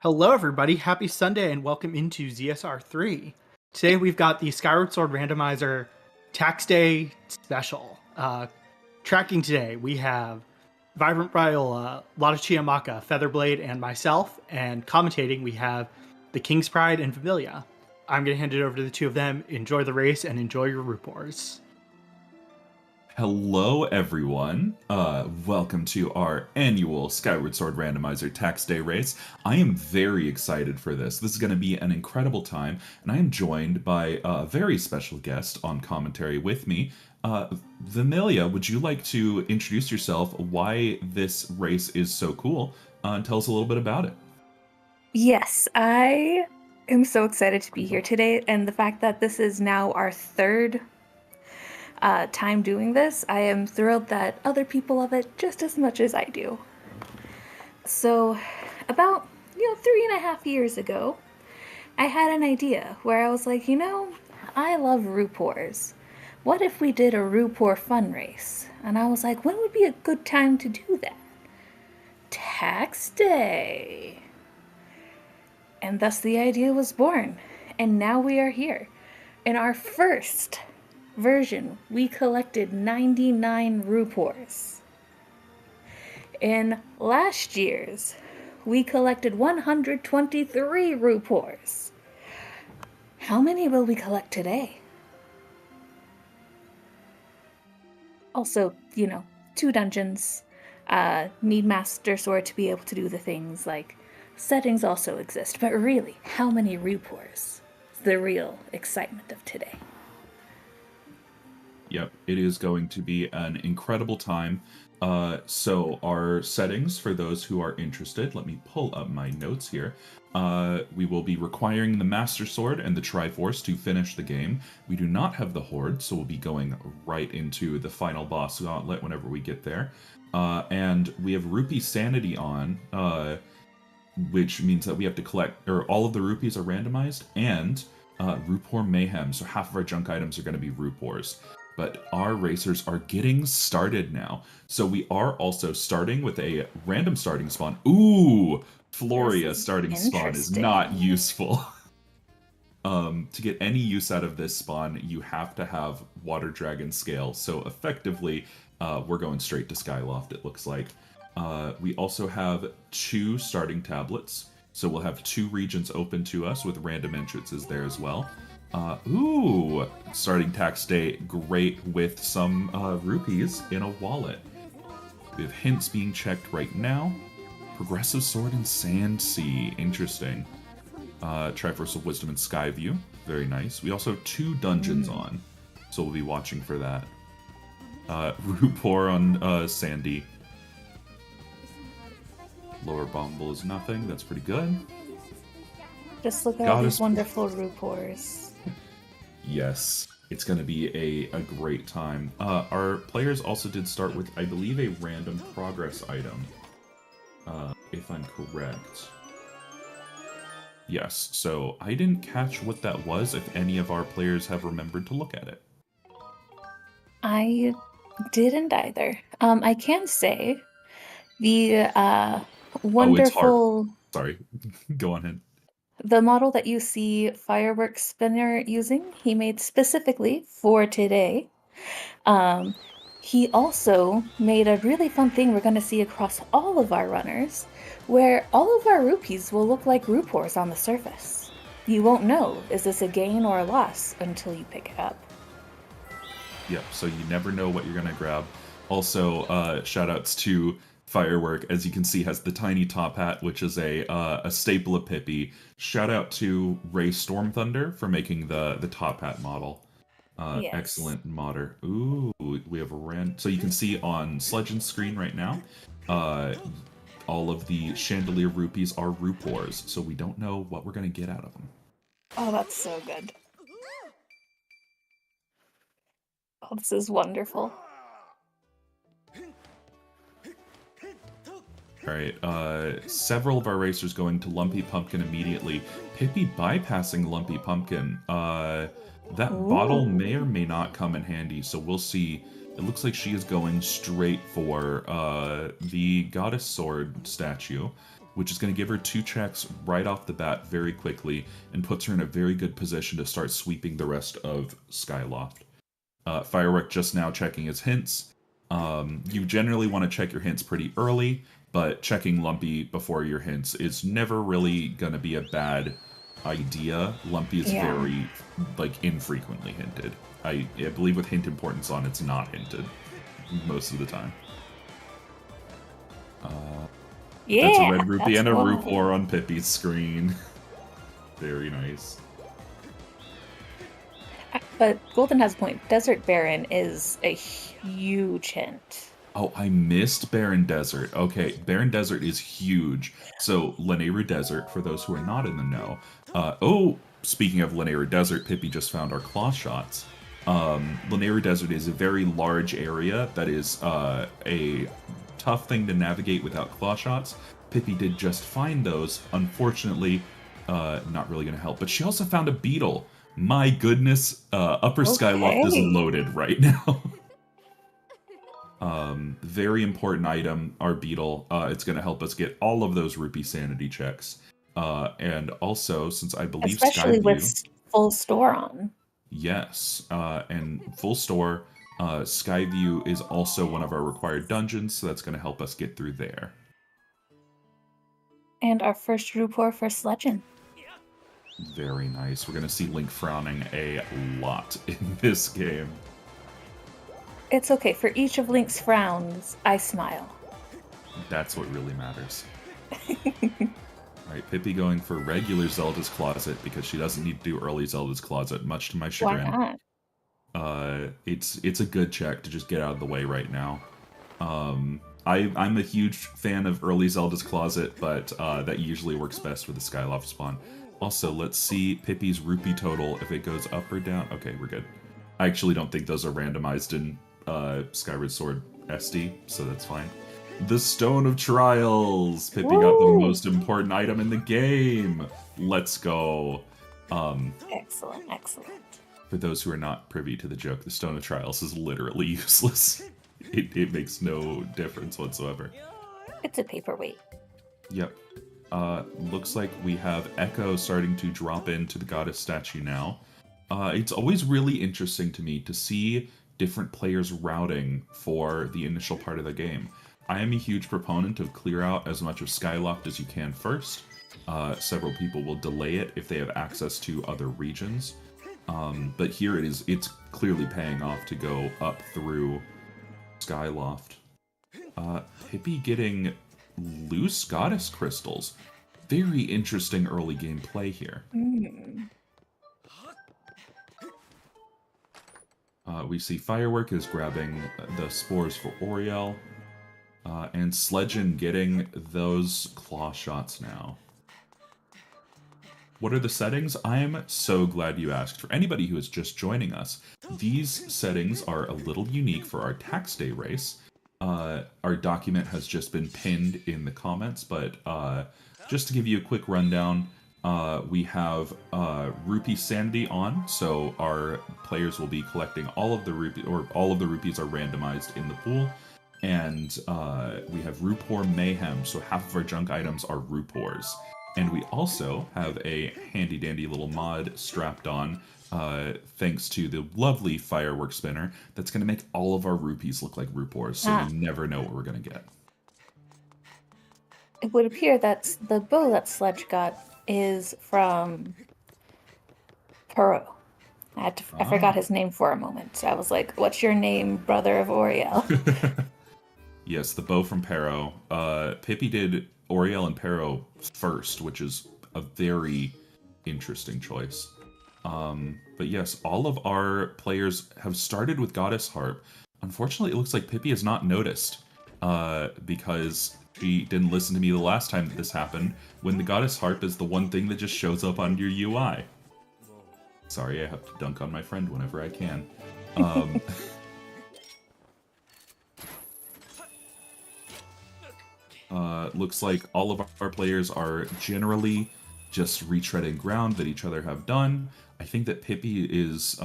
Hello, everybody. Happy Sunday and welcome into ZSR 3. Today we've got the Skyward Sword Randomizer Tax Day Special. Tracking today, we have Vibrant Viola, Lotta Chiamaka, Featherblade, and myself. And commentating, we have the King's Pride and Familia. I'm going to hand it over to the two of them. Enjoy the race and enjoy your Rupors. Hello, everyone. Welcome to our annual Skyward Sword Randomizer Tax Day race. I am very excited for this. This is going to be an incredible time, and I am joined by a very special guest on commentary with me. Vamilia, would you like to introduce yourself, why this race is so cool, and tell us a little bit about it? Yes, I am so excited to be here today, and the fact that this is now our third time doing this, I am thrilled that other people love it just as much as I do. So, about 3.5 years ago, I had an idea where I was like, I love Rupors. What if we did a Rupor fun race? And I was like, when would be a good time to do that? Tax Day. And thus the idea was born. And now we are here. In our first version, we collected 99 Rupors. In last year's, we collected 123 Rupors. How many will we collect today? Also, 2 dungeons. Need Master Sword to be able to do the things like settings also exist. But really, how many Rupors? The real excitement of today. Yep, it is going to be an incredible time. So our settings, for those who are interested, let me pull up my notes here. We will be requiring the Master Sword and the Triforce to finish the game. We do not have the Horde, so we'll be going right into the final boss gauntlet whenever we get there. And we have Rupee Sanity on, which means that we have to collect, or all of the rupees are randomized, and Rupor Mayhem, so half of our junk items are going to be Rupors. But our racers are getting started now. So we are also starting with a random starting spawn. Ooh, Floria starting spawn is not useful. To get any use out of this spawn, you have to have Water Dragon Scale. So effectively, we're going straight to Skyloft, it looks like. We also have 2 starting tablets. So we'll have 2 regions open to us with random entrances there as well. Ooh, starting tax day, great with some rupees in a wallet. We have hints being checked right now. Progressive Sword and Sand Sea, interesting. Triforce of Wisdom and Skyview, very nice. We also have 2 dungeons on, so we'll be watching for that. Rupor on Sandy. Lower Bomble is nothing, that's pretty good. Just look at all these wonderful Rupors. Yes, it's going to be a great time. Our players also did start with, I believe, a random progress item, if I'm correct. Yes, so I didn't catch what that was, if any of our players have remembered to look at it. I didn't either. I can say the wonderful... Sorry, go on ahead. The model that you see Fireworks Spinner using, he made specifically for today. He also made a really fun thing we're going to see across all of our runners, where all of our rupees will look like Rupors on the surface. You won't know, is this a gain or a loss, until you pick it up. Yep, so you never know what you're going to grab. Also, shoutouts to Firework, as you can see, has the tiny top hat, which is a staple of Pippi. Shout out to Ray Storm Thunder for making the top hat model. Yes. Excellent modder. Ooh, we have so you can see on Sledgeon's screen right now, all of the Chandelier Rupees are Rupors, so we don't know what we're going to get out of them. Oh, that's so good. Oh, this is wonderful. Alright, several of our racers going to Lumpy Pumpkin immediately. Pippi bypassing Lumpy Pumpkin. That bottle may or may not come in handy, so we'll see. It looks like she is going straight for the Goddess Sword statue. which is going to give her 2 checks right off the bat very quickly and puts her in a very good position to start sweeping the rest of Skyloft. Firework just now checking his hints. You generally want to check your hints pretty early, but checking Lumpy before your hints is never really going to be a bad idea. Lumpy is very, infrequently hinted. I believe with hint importance on, it's not hinted most of the time. That's a red rupee and a Rupor on Pippi's screen. Very nice. But Golden has a point. Desert Baron is a huge hint. Oh, I missed Barren Desert. Okay, Barren Desert is huge. So, Lanayru Desert, for those who are not in the know. Speaking of Lanayru Desert, Pippi just found our claw shots. Lanayru Desert is a very large area that is a tough thing to navigate without claw shots. Pippi did just find those. Unfortunately, not really going to help. But she also found a beetle. My goodness, Upper Skyloft is loaded right now. Very important item, our beetle. It's going to help us get all of those rupee sanity checks. And also, since I believe especially Skyview, with full store on. Yes, and full store, Skyview is also one of our required dungeons, so that's going to help us get through there. And our first Rupor for Sledgen. Very nice. We're going to see Link frowning a lot in this game. It's okay. For each of Link's frowns, I smile. That's what really matters. Alright, Pippi going for regular Zelda's Closet because she doesn't need to do early Zelda's Closet, much to my chagrin. Why not? It's a good check to just get out of the way right now. I'm a huge fan of early Zelda's Closet, but that usually works best with the Skyloft spawn. Also, let's see Pippi's rupee total, if it goes up or down. Okay, we're good. I actually don't think those are randomized in Skyward Sword SD, so that's fine. The Stone of Trials! Pippi got the most important item in the game! Let's go! Excellent, excellent. For those who are not privy to the joke, the Stone of Trials is literally useless. It makes no difference whatsoever. It's a paperweight. Yep. Looks like we have Echo starting to drop into the goddess statue now. It's always really interesting to me to see different players routing for the initial part of the game. I am a huge proponent of clear out as much of Skyloft as you can first. Several people will delay it if they have access to other regions. But here it's clearly paying off to go up through Skyloft. Pippi getting loose goddess crystals. Very interesting early game play here. We see Firework is grabbing the spores for Oriel. And Sledgen getting those claw shots now. What are the settings? I am so glad you asked. For anybody who is just joining us, these settings are a little unique for our tax day race. Our document has just been pinned in the comments, but just to give you a quick rundown, we have rupee sanity on, so our players will be collecting all of the rupees, or all of the rupees are randomized in the pool. And we have Rupor Mayhem, so half of our junk items are Rupors. And we also have a handy-dandy little mod strapped on, thanks to the lovely firework spinner, that's going to make all of our rupees look like Rupors, so we never know what we're going to get. It would appear that the bow that Sledge got is from Puro. I forgot his name for a moment. I was like, what's your name, brother of Oriel? Yes, the bow from Pero. Pippi did Oriel and Pero first, which is a very interesting choice. But yes, all of our players have started with Goddess Harp. Unfortunately, it looks like Pippi has not noticed, because she didn't listen to me the last time that this happened, when the Goddess Harp is the one thing that just shows up on your UI. Sorry, I have to dunk on my friend whenever I can. Looks like all of our players are generally just retreading ground that each other have done. I think that Pippi is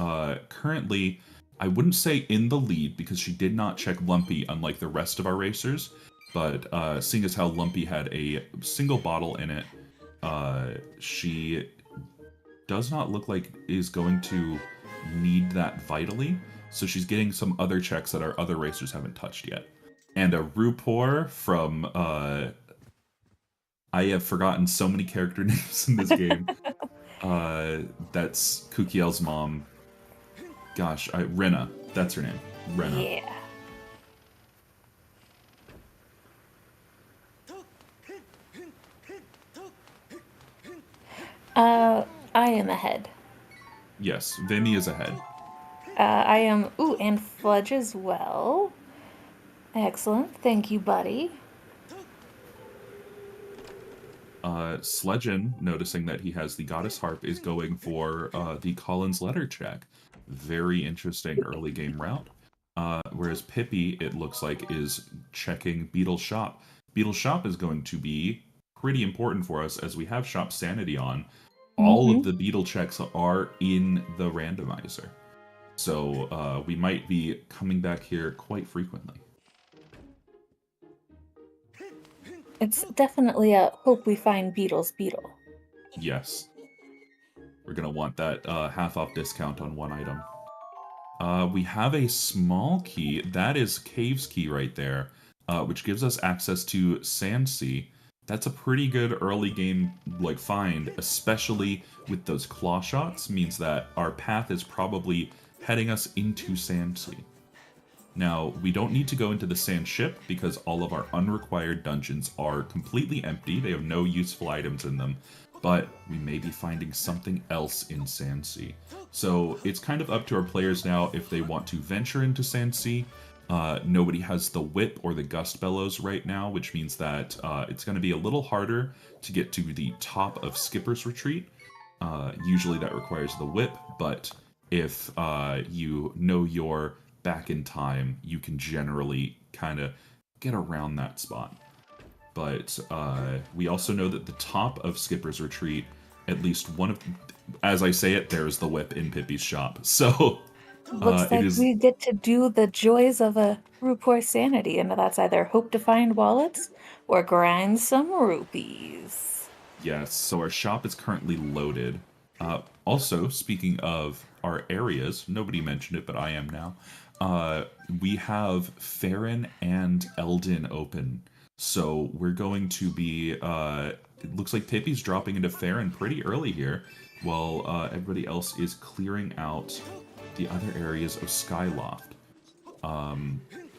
currently, I wouldn't say in the lead, because she did not check Lumpy unlike the rest of our racers, but seeing as how Lumpy had a single bottle in it, she does not look like is going to need that vitally, so she's getting some other checks that our other racers haven't touched yet. And a Rupor from, I have forgotten so many character names in this game. That's Kukiel's mom. Gosh, Rena. That's her name. Rena. Yeah. I am ahead. Yes, Vimy is ahead. I am. Ooh, and Fudge as well. Excellent. Thank you, buddy. Sledgen, noticing that he has the Goddess Harp, is going for the Collins letter check. Very interesting early game route. Whereas Pippi, it looks like, is checking Beetle's Shop. Beetle's Shop is going to be pretty important for us as we have Shop Sanity on. All of the Beetle checks are in the randomizer. So we might be coming back here quite frequently. It's definitely a hope we find Beetle's Beetle. Yes. We're going to want that half-off discount on one item. We have a small key. That is Cave's key right there, which gives us access to Sand Sea. That's a pretty good early game find, especially with those claw shots. Means that our path is probably heading us into Sand Sea. Now, we don't need to go into the sand ship because all of our unrequired dungeons are completely empty. They have no useful items in them, but we may be finding something else in Sand Sea. So it's kind of up to our players now if they want to venture into Sand Sea. Nobody has the whip or the gust bellows right now, which means that it's going to be a little harder to get to the top of Skipper's Retreat. Usually that requires the whip, but if you know you're back in time, you can generally kind of get around that spot. But we also know that the top of Skipper's Retreat, at least one of, as I say it, there's the whip in Pippi's shop. So Looks like we get to do the joys of a Rupor Sanity, and that's either hope to find wallets or grind some rupees. Yes, so our shop is currently loaded. Also, speaking of our areas, nobody mentioned it, but I am now. We have Farron and Eldin open. So we're going to be, it looks like Pippi's dropping into Farron pretty early here, while everybody else is clearing out the other areas of Skyloft.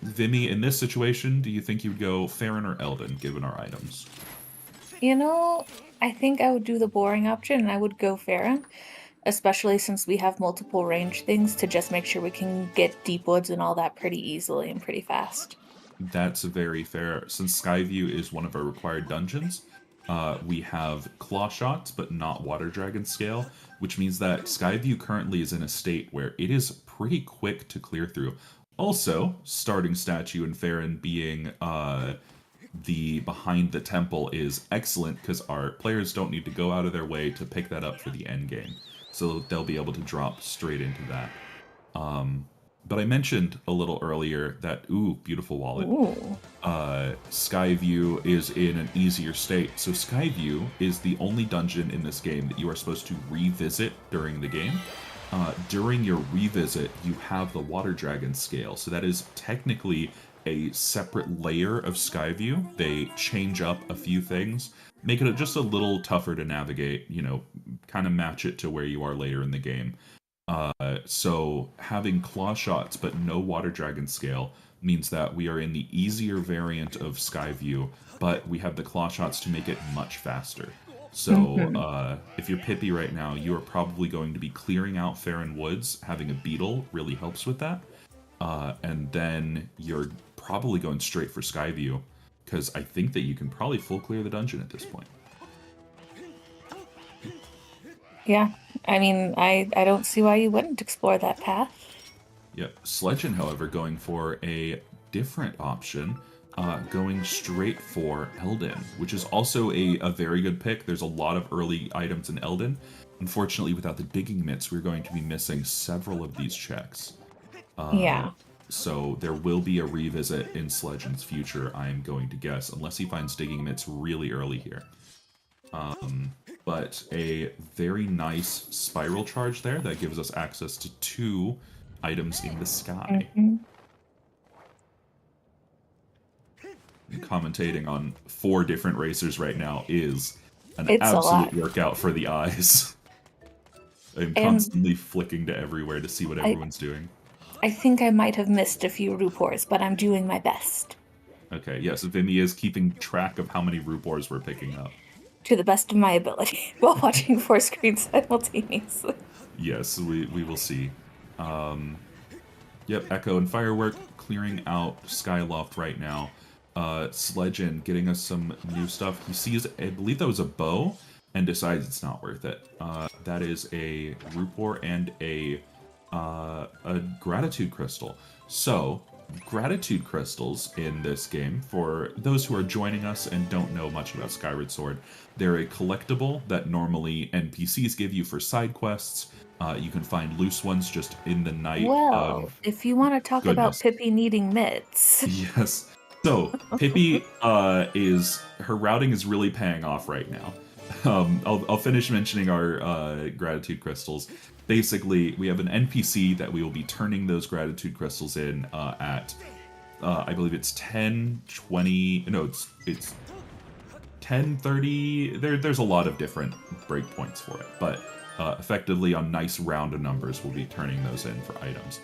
Vimy, in this situation, do you think you'd go Farron or Eldin, given our items? You know, I think I would do the boring option, and I would go Farron, especially since we have multiple range things to just make sure we can get deep woods and all that pretty easily and pretty fast. That's very fair. Since Skyview is one of our required dungeons, we have claw shots, but not water dragon scale, which means that Skyview currently is in a state where it is pretty quick to clear through. Also, starting statue in Farron being the behind the temple is excellent because our players don't need to go out of their way to pick that up for the end game. So they'll be able to drop straight into that. But I mentioned a little earlier that, beautiful wallet. Skyview is in an easier state. So Skyview is the only dungeon in this game that you are supposed to revisit during the game. During your revisit, you have the Water Dragon scale. So that is technically a separate layer of Skyview. They change up a few things, make it just a little tougher to navigate, kind of match it to where you are later in the game. So having claw shots but no Water Dragon scale means that we are in the easier variant of Skyview, but we have the claw shots to make it much faster. So if you're Pippi right now, you are probably going to be clearing out Farron Woods. Having a beetle really helps with that. And then you're probably going straight for Skyview, because I think that you can probably full clear the dungeon at this point. Yeah, I mean, I don't see why you wouldn't explore that path. Yep. Sledgen, however, going for a different option, going straight for Eldin, which is also a very good pick. There's a lot of early items in Eldin. Unfortunately, without the digging mitts, we're going to be missing several of these checks. Yeah. So there will be a revisit in Sledgeon's future, I'm going to guess, unless he finds digging mitts really early here. But a very nice spiral charge there that gives us access to 2 items in the sky. Commentating on 4 different racers right now is an absolute workout for the eyes. I'm constantly flicking to everywhere to see what everyone's doing. I think I might have missed a few Rupors, but I'm doing my best. Okay, yes, Vimy is keeping track of how many Rupors we're picking up. To the best of my ability, while watching 4 screens simultaneously. Yes, we will see. Yep, Echo and Firework clearing out Skyloft right now. Sledgen getting us some new stuff. He sees, I believe that was a bow, and decides it's not worth it. That is a Rupor and a Gratitude Crystal. So, Gratitude Crystals in this game, for those who are joining us and don't know much about Skyward Sword, they're a collectible that normally NPCs give you for side quests. You can find loose ones just in the night. Well, if you want to talk about Pippi needing mitts. Yes. So, Pippi her routing is really paying off right now. I'll finish mentioning our Gratitude Crystals. Basically, we have an NPC that we will be turning those Gratitude Crystals in at, I believe it's 10:20, no, it's 10:30, there's a lot of different breakpoints for it, but effectively on nice round of numbers, we'll be turning those in for items.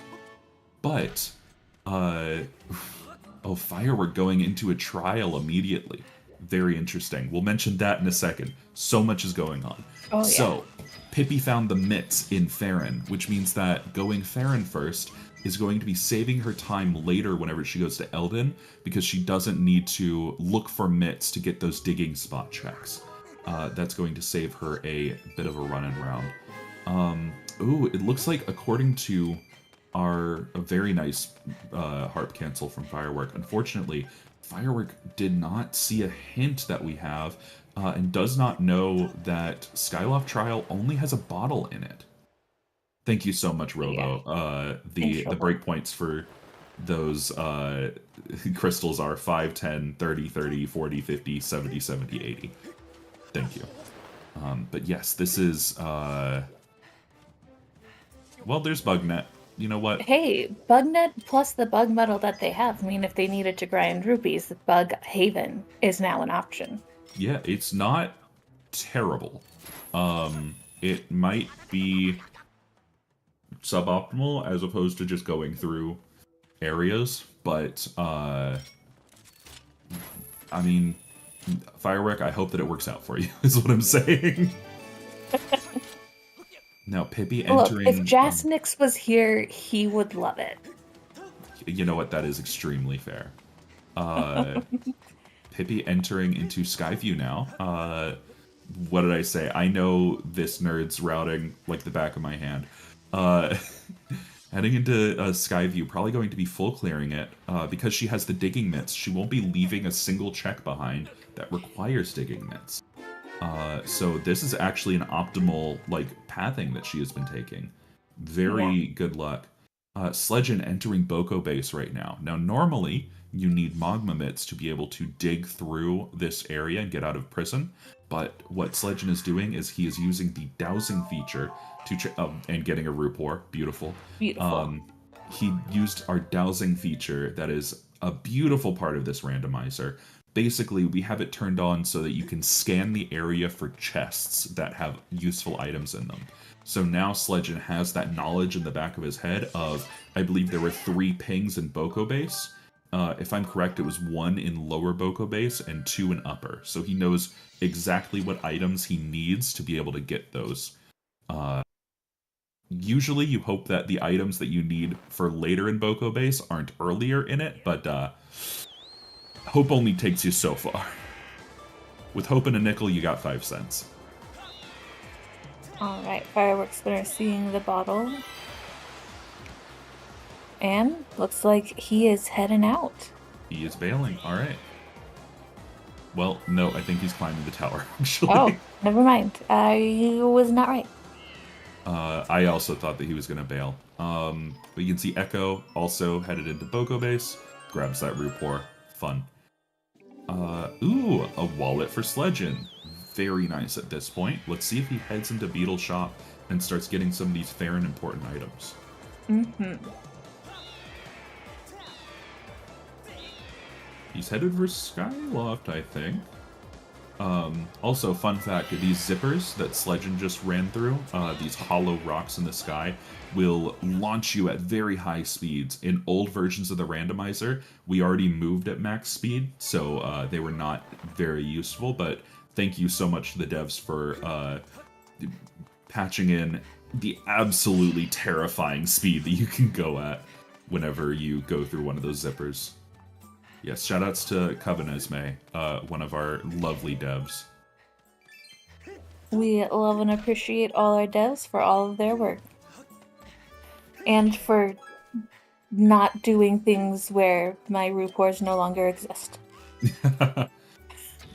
But, Firework going into a trial immediately. Very interesting. We'll mention that in a second. So much is going on. Oh, yeah. So, Pippi found the mitts in Farron, which means that going Farron first is going to be saving her time later whenever she goes to Eldin, because she doesn't need to look for mitts to get those digging spot checks. That's going to save her a bit of a run and round. Ooh, it looks like according to a very nice harp cancel from Firework, unfortunately, Firework did not see a hint that we have, and does not know that Skyloft Trial only has a bottle in it. Thank you so much, Robo. Yeah. The breakpoints for those crystals are 5, 10, 30, 30, 40, 50, 70, 70, 80. Thank you. But yes, this is... well, there's Bugnet. You know what? Hey, Bugnet plus the bug metal that they have mean if they needed to grind rupees, the Bug Haven is now an option. Yeah, it's not terrible. It might be suboptimal as opposed to just going through areas, but I mean, Firework, I hope that it works out for you, is what I'm saying. Now, Pippi entering... Look, if Jasnix was here, he would love it. You know what? That is extremely fair. Pippi entering into Skyview now. What did I say? I know this nerd's routing like the back of my hand. Heading into Skyview, probably going to be full clearing it. Because she has the digging mitts, she won't be leaving a single check behind that requires digging mitts. So this is actually an optimal, pathing that she has been taking. Very good luck. Sledgen entering Boko base right now. Now, normally, you need Magma mitts to be able to dig through this area and get out of prison, but what Sledgen is doing is he is using the dowsing feature to and getting a Rupor. Beautiful. Beautiful. He used our dowsing feature that is a beautiful part of this randomizer. Basically, we have it turned on so that you can scan the area for chests that have useful items in them. So now Sledgen has that knowledge in the back of his head of, I believe there were 3 pings in Boko base. If I'm correct, it was 1 in lower Boko base and 2 in upper. So he knows exactly what items he needs to be able to get those. Usually you hope that the items that you need for later in Boko base aren't earlier in it, but hope only takes you so far. With hope and a nickel, you got 5 cents. Alright, Firework Spinner seeing the bottle. And looks like he is heading out. He is bailing, alright. Well, no, I think he's climbing the tower, actually. Oh, never mind. I was not right. I also thought that he was going to bail. But you can see Echo also headed into Boko Base. Grabs that Rupor. Fun. Ooh, a wallet for Sledgen. Very nice at this point. Let's see if he heads into Beetle Shop and starts getting some of these fair and important items. He's headed for Skyloft, I think. Also, fun fact, these zippers that Sledgen just ran through, these hollow rocks in the sky, will launch you at very high speeds. In old versions of the randomizer, we already moved at max speed, so they were not very useful, but thank you so much to the devs for patching in the absolutely terrifying speed that you can go at whenever you go through one of those zippers. Yes, shoutouts to Covenesme, one of our lovely devs. We love and appreciate all our devs for all of their work. And for not doing things where my Rupors no longer exist.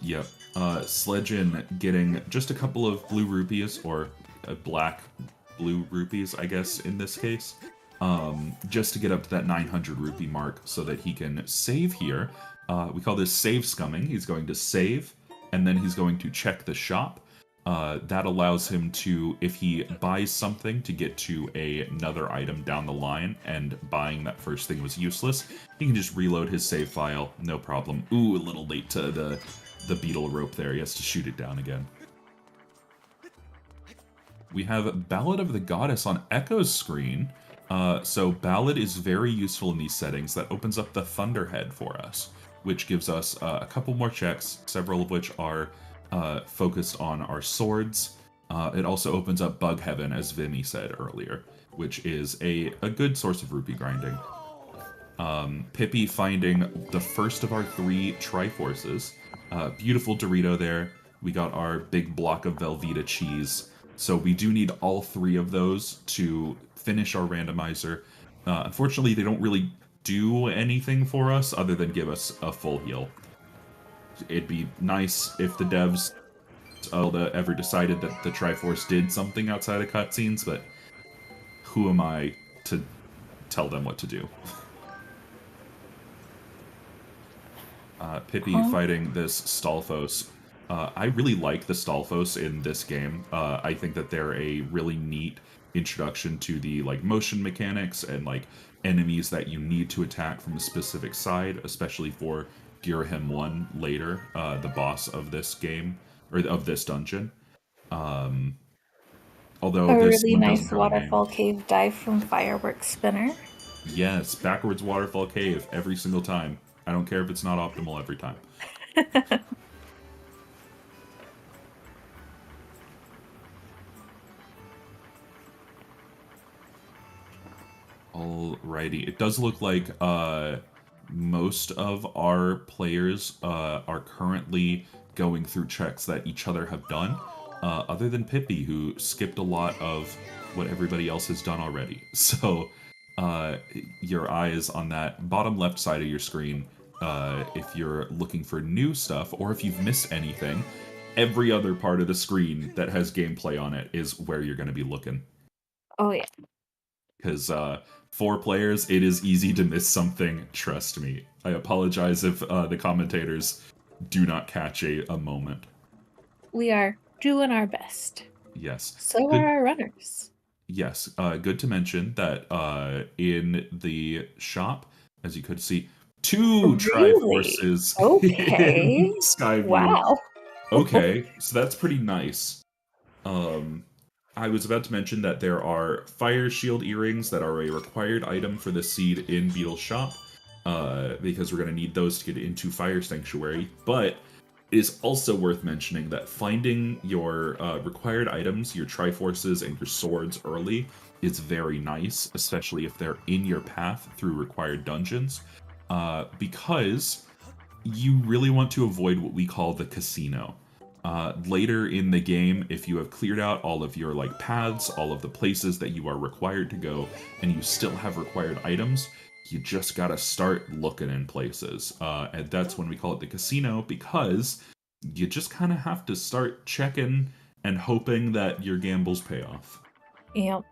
Yep. Sledgen getting just a couple of blue rupees, or black blue rupees, I guess, in this case. Just to get up to that 900 rupee mark so that he can save here. We call this save scumming. He's going to save, and then he's going to check the shop. That allows him to, if he buys something to get to another item down the line, and buying that first thing was useless, he can just reload his save file, no problem. Ooh, a little late to the beetle rope there. He has to shoot it down again. We have Ballad of the Goddess on Echo's screen. So Ballad is very useful in these settings. That opens up the Thunderhead for us, which gives us a couple more checks, several of which are focused on our swords. It also opens up Bug Heaven, as Vimy said earlier, which is a good source of rupee grinding. Pippi finding the first of our 3 Triforces. Beautiful Dorito there. We got our big block of Velveeta cheese. So we do need all 3 of those to finish our randomizer. Unfortunately, they don't really do anything for us other than give us a full heal. It'd be nice if the devs ever decided that the Triforce did something outside of cutscenes, but who am I to tell them what to do? Pippi fighting this Stalfos. I really like the Stalfos in this game. I think that they're a really neat introduction to the motion mechanics and enemies that you need to attack from a specific side, especially for Girahim 1 later, the boss of this game, or of this dungeon. Although a this really one nice doesn't have waterfall cave dive from Fireworks Spinner. Yes, backwards waterfall cave every single time. I don't care if it's not optimal every time. Alrighty, it does look like most of our players are currently going through checks that each other have done, other than Pippi, who skipped a lot of what everybody else has done already. So your eyes on that bottom left side of your screen, if you're looking for new stuff, or if you've missed anything, every other part of the screen that has gameplay on it is where you're going to be looking. Oh yeah. Because 4 players, it is easy to miss something, trust me. I apologize if the commentators do not catch a moment. We are doing our best. Yes. So are our runners. Yes, good to mention that in the shop, as you could see, 2 Triforces in Skyview. Wow. Okay, so that's pretty nice. I was about to mention that there are Fire Shield earrings that are a required item for the seed in Beetle's shop, because we're going to need those to get into Fire Sanctuary, but it is also worth mentioning that finding your required items, your Triforces and your swords early, is very nice, especially if they're in your path through required dungeons, because you really want to avoid what we call the casino. Later in the game, if you have cleared out all of your paths, all of the places that you are required to go, and you still have required items, you just gotta start looking in places. And that's when we call it the casino, because you just kind of have to start checking and hoping that your gambles pay off. Yep.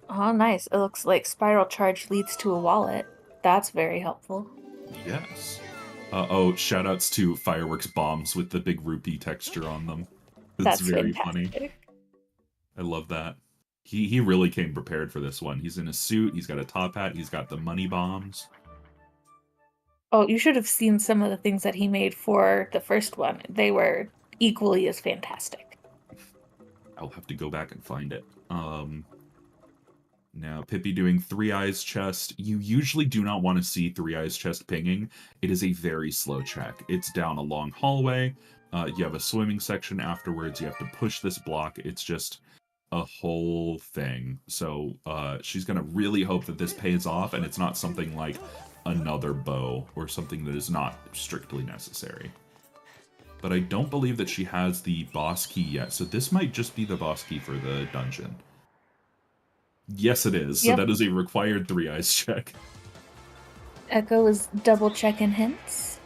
Oh, nice. It looks like spiral charge leads to a wallet. That's very helpful. Yes. Oh, shoutouts to fireworks bombs with the big rupee texture on them. It's That's very fantastic. funny. I love that. He really came prepared for this one. He's in a suit, he's got a top hat, he's got the money bombs. Oh, you should have seen some of the things that he made for the first one. They were equally as fantastic. I'll have to go back and find it. Now, Pippi doing Three Eyes chest. You usually do not want to see Three Eyes chest pinging. It is a very slow check. It's down a long hallway. You have a swimming section afterwards. You have to push this block. It's just a whole thing. So she's going to really hope that this pays off and it's not something like another bow or something that is not strictly necessary. But I don't believe that she has the boss key yet. So this might just be the boss key for the dungeon. Yes, it is. Yep. So that is a required Three Eyes check. Echo is double checking hints.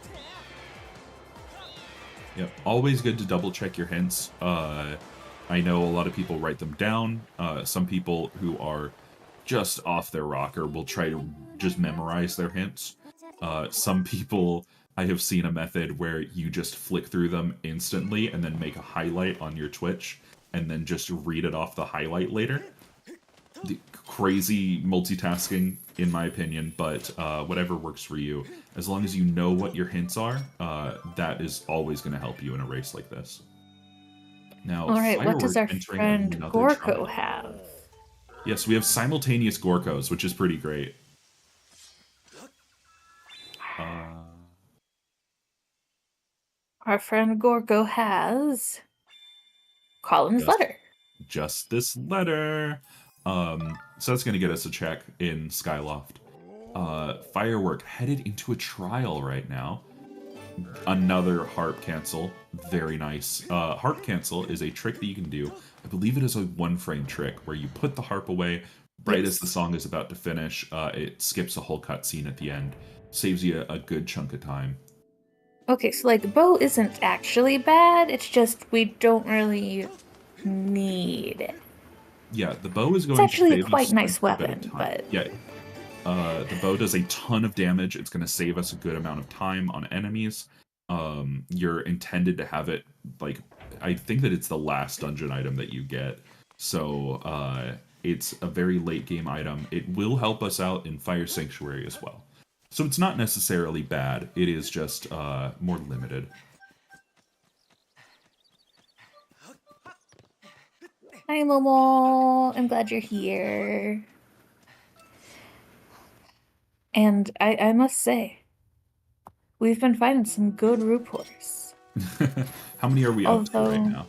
Yep, always good to double check your hints. I know a lot of people write them down. Some people who are just off their rocker will try to just memorize their hints. Some people, I have seen a method where you just flick through them instantly and then make a highlight on your Twitch and then just read it off the highlight later. The crazy multitasking, in my opinion, but whatever works for you. As long as you know what your hints are, that is always going to help you in a race like this. Now, all right, what does our entering friend another Gorko trial. have? Yes, we have simultaneous Gorkos, which is pretty great. Our friend Gorko has Colin's letter. Just this letter. So that's going to get us a check in Skyloft. Firework headed into a trial right now. Another harp cancel. Very nice. Harp cancel is a trick that you can do. I believe it is a one-frame trick where you put the harp away right as the song is about to finish. It skips a whole cutscene at the end. Saves you a good chunk of time. Okay, so like bow isn't actually bad. It's just we don't really need it. Yeah, the bow is going to save to actually a quite nice weapon, but yeah. The bow does a ton of damage. It's going to save us a good amount of time on enemies. You're intended to have it, like, I think that it's the last dungeon item that you get. So it's a very late game item. It will help us out in Fire Sanctuary as well. So it's not necessarily bad. It is just more limited. Hi, Momo. I'm glad you're here. And I must say, we've been finding some good reports. How many are we up to right now?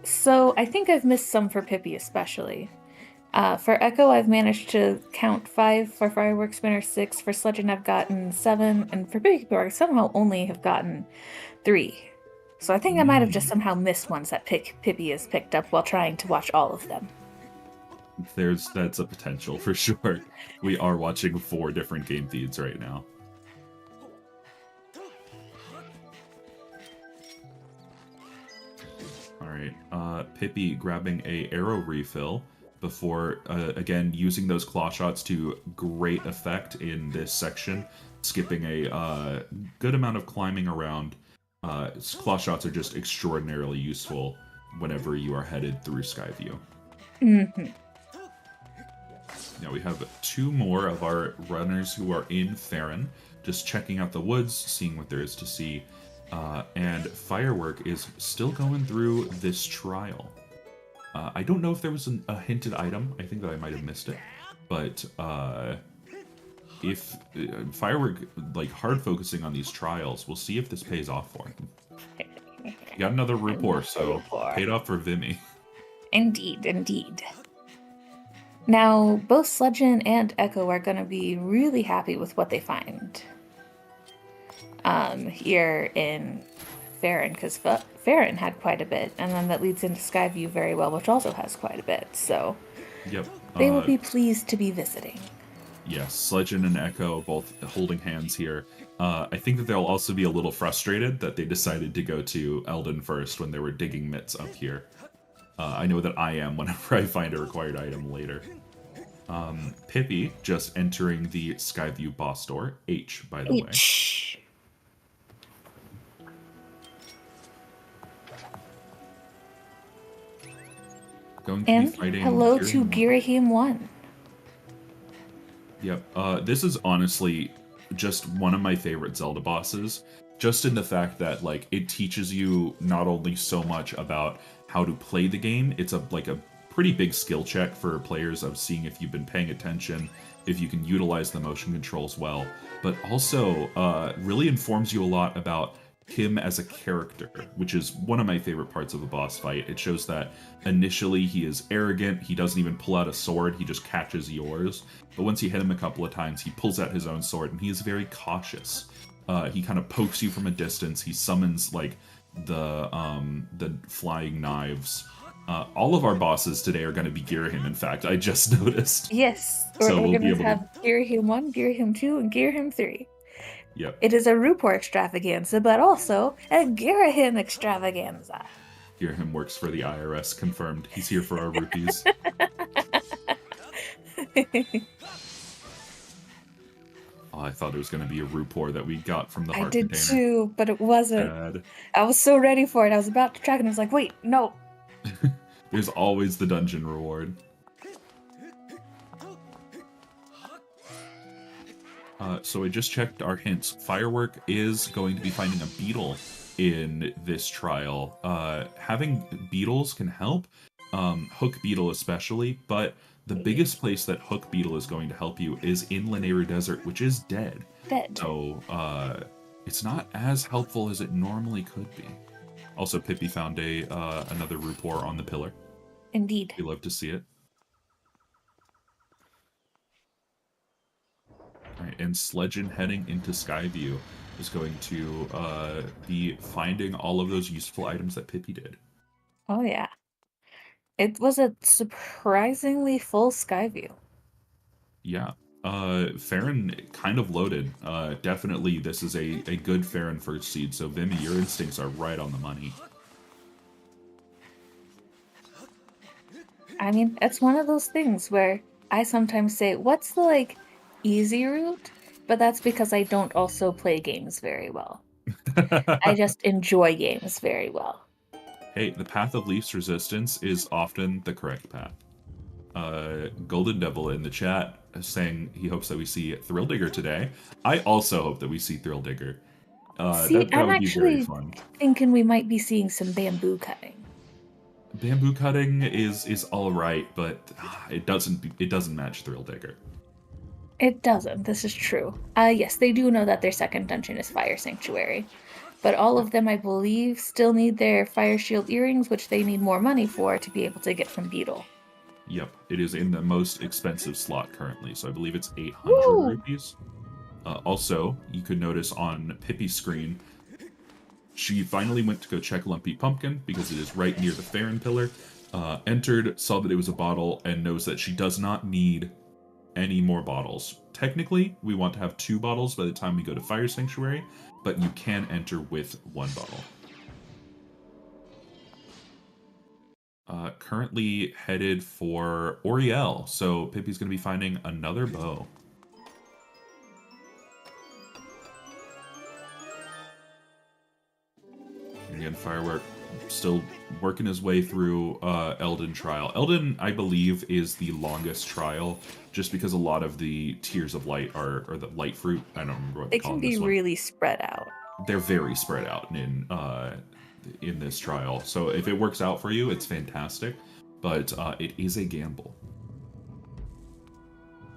So I think I've missed some for Pippi especially. For Echo, I've managed to count 5. For Firework Spinner, 6. For Sledgen, I've gotten 7. And for Pippi, I somehow only have gotten 3. So I think I might have just somehow missed ones that Pippi has picked up while trying to watch all of them. That's a potential for sure. We are watching 4 different game feeds right now. Alright, Pippi grabbing a arrow refill before, again, using those claw shots to great effect in this section, skipping a good amount of climbing around. Claw shots are just extraordinarily useful whenever you are headed through Skyview. Mm-hmm. Now we have 2 more of our runners who are in Farron, just checking out the woods, seeing what there is to see. And Firework is still going through this trial. I don't know if there was a hinted item. I think that I might have missed it. But if Firework, like, hard focusing on these trials, we'll see if this pays off for him. You got another rapport, so paid off for Vimy. Indeed, indeed. Now, both Sledgen and Echo are going to be really happy with what they find here in Farron, because Farron had quite a bit, and then that leads into Skyview very well, which also has quite a bit, so yep. They will be pleased to be visiting. Yes, Sledgen and Echo both holding hands here. I think that they'll also be a little frustrated that they decided to go to Eldon first when they were digging mitts up here. I know that I am whenever I find a required item later. Pippi just entering the Skyview boss door. H, by the way. H. Going to And be fighting hello to Girahim 1. Yep. This is honestly just one of my favorite Zelda bosses. Just in the fact that like it teaches you not only so much about how to play the game, it's a pretty big skill check for players of seeing if you've been paying attention, if you can utilize the motion controls well, but also really informs you a lot about him as a character, which is one of my favorite parts of the boss fight. It shows that initially he is arrogant, he doesn't even pull out a sword, he just catches yours. But once you hit him a couple of times, he pulls out his own sword, and he is very cautious. He kind of pokes you from a distance, he summons like the flying knives. All of our bosses today are going to be Girahim, in fact, I just noticed. Yes, So we're we'll going be to able have Girahim 1, Girahim 2, and Girahim 3. Yep. It is a Rupor extravaganza, but also a Girahim extravaganza. Girahim works for the IRS, confirmed. He's here for our rupees. Oh, I thought it was going to be a Rupor that we got from the heart I did container. too, but it wasn't. I was so ready for it. I was about to track, and I was like, wait, no. There's always the dungeon reward. So I just checked our hints. Firework is going to be finding a beetle in this trial. Having beetles can help, Hook Beetle especially, but the biggest place that Hook Beetle is going to help you is in Lanayru Desert, which is dead. So it's not as helpful as it normally could be. Also, Pippi found another Rupor on the pillar. Indeed. We love to see it. Alright, and Sledgen heading into Skyview is going to be finding all of those useful items that Pippi did. Oh, yeah. It was a surprisingly full Skyview. Yeah. Farron kind of loaded. Definitely this is a good Farron first seed, so Vimy, your instincts are right on the money. I mean, it's one of those things where I sometimes say, what's the, easy route? But that's because I don't also play games very well. I just enjoy games very well. Hey, the path of least resistance is often the correct path. Golden Devil in the chat saying he hopes that we see Thrill Digger today. I also hope that we see Thrill Digger. That I'm would be very fun. Thinking we might be seeing some bamboo cutting. Bamboo cutting is all right, but it doesn't match Thrill Digger. It doesn't. This is true. Yes, they do know that their second dungeon is Fire Sanctuary, but all of them, I believe, still need their Fire Shield earrings, which they need more money for to be able to get from Beetle. Yep, it is in the most expensive slot currently, so I believe it's 800 Woo! rupees. Also, you could notice on Pippi's screen, she finally went to go check Lumpy Pumpkin because it is right near the Farron pillar. Entered, saw that it was a bottle, and knows that she does not need any more bottles. Technically, we want to have 2 bottles by the time we go to Fire Sanctuary, but you can enter with 1 bottle. Currently headed for Oriel, so Pippi's going to be finding another bow. And again, Firework still working his way through Elden Trial. Elden, I believe, is the longest trial, just because a lot of the Tears of Light or the Light Fruit, I don't remember what they call them. They can be really spread out. They're very spread out in this trial. So if it works out for you, it's fantastic, but it is a gamble.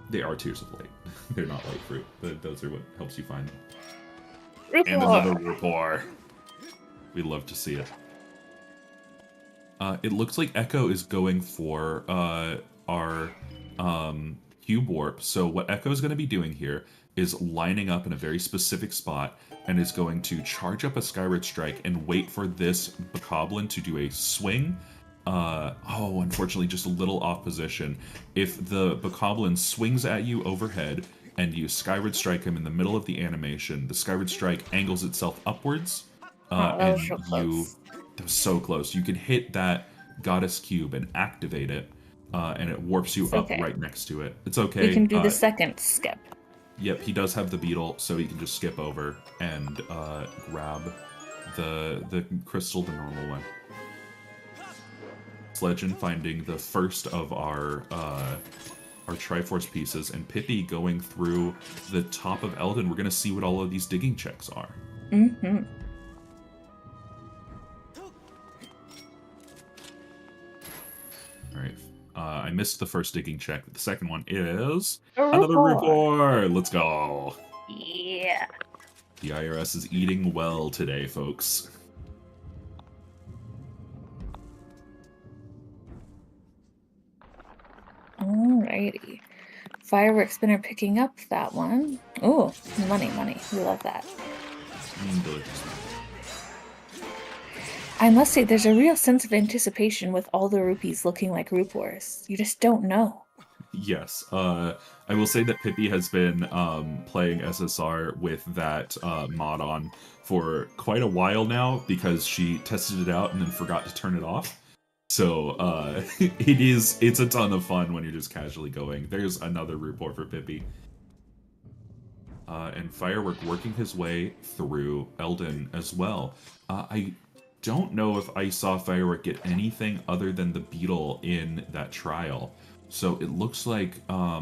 They are Tears of Light. They're not Light Fruit, but those are what helps you find them. Rupor. And another Rupor. We'd love to see it. It looks like Echo is going for our Cube Warp. So what Echo is going to be doing here is lining up in a very specific spot and is going to charge up a Skyward Strike and wait for this Bokoblin to do a swing. Unfortunately, just a little off position. If the Bokoblin swings at you overhead and you Skyward Strike him in the middle of the animation, the Skyward Strike angles itself upwards. That was so close. That was so close. You can hit that Goddess Cube and activate it, and it warps you up okay. right next to it. It's okay. We can do the second skip. Yep, he does have the beetle, so he can just skip over and grab the crystal the normal way. Legend finding the first of our Triforce pieces, and Pippi going through the top of Eldin. We're gonna see what all of these digging checks are. Mm-hmm. All right. I missed the first digging check. The second one is A another Rupor. Rupor. Let's go. Yeah. The IRS is eating well today, folks. Alrighty. Firework spinner picking up that one. Oh, money. We love that. Delicious. I must say, there's a real sense of anticipation with all the rupees looking like Rupors. You just don't know. Yes. I will say that Pippi has been playing SSR with that mod on for quite a while now because she tested it out and then forgot to turn it off. So it's a ton of fun when you're just casually going. There's another Rupor for Pippi. And Firework working his way through Eldin as well. I don't know if I saw Firework get anything other than the beetle in that trial. So it looks like, I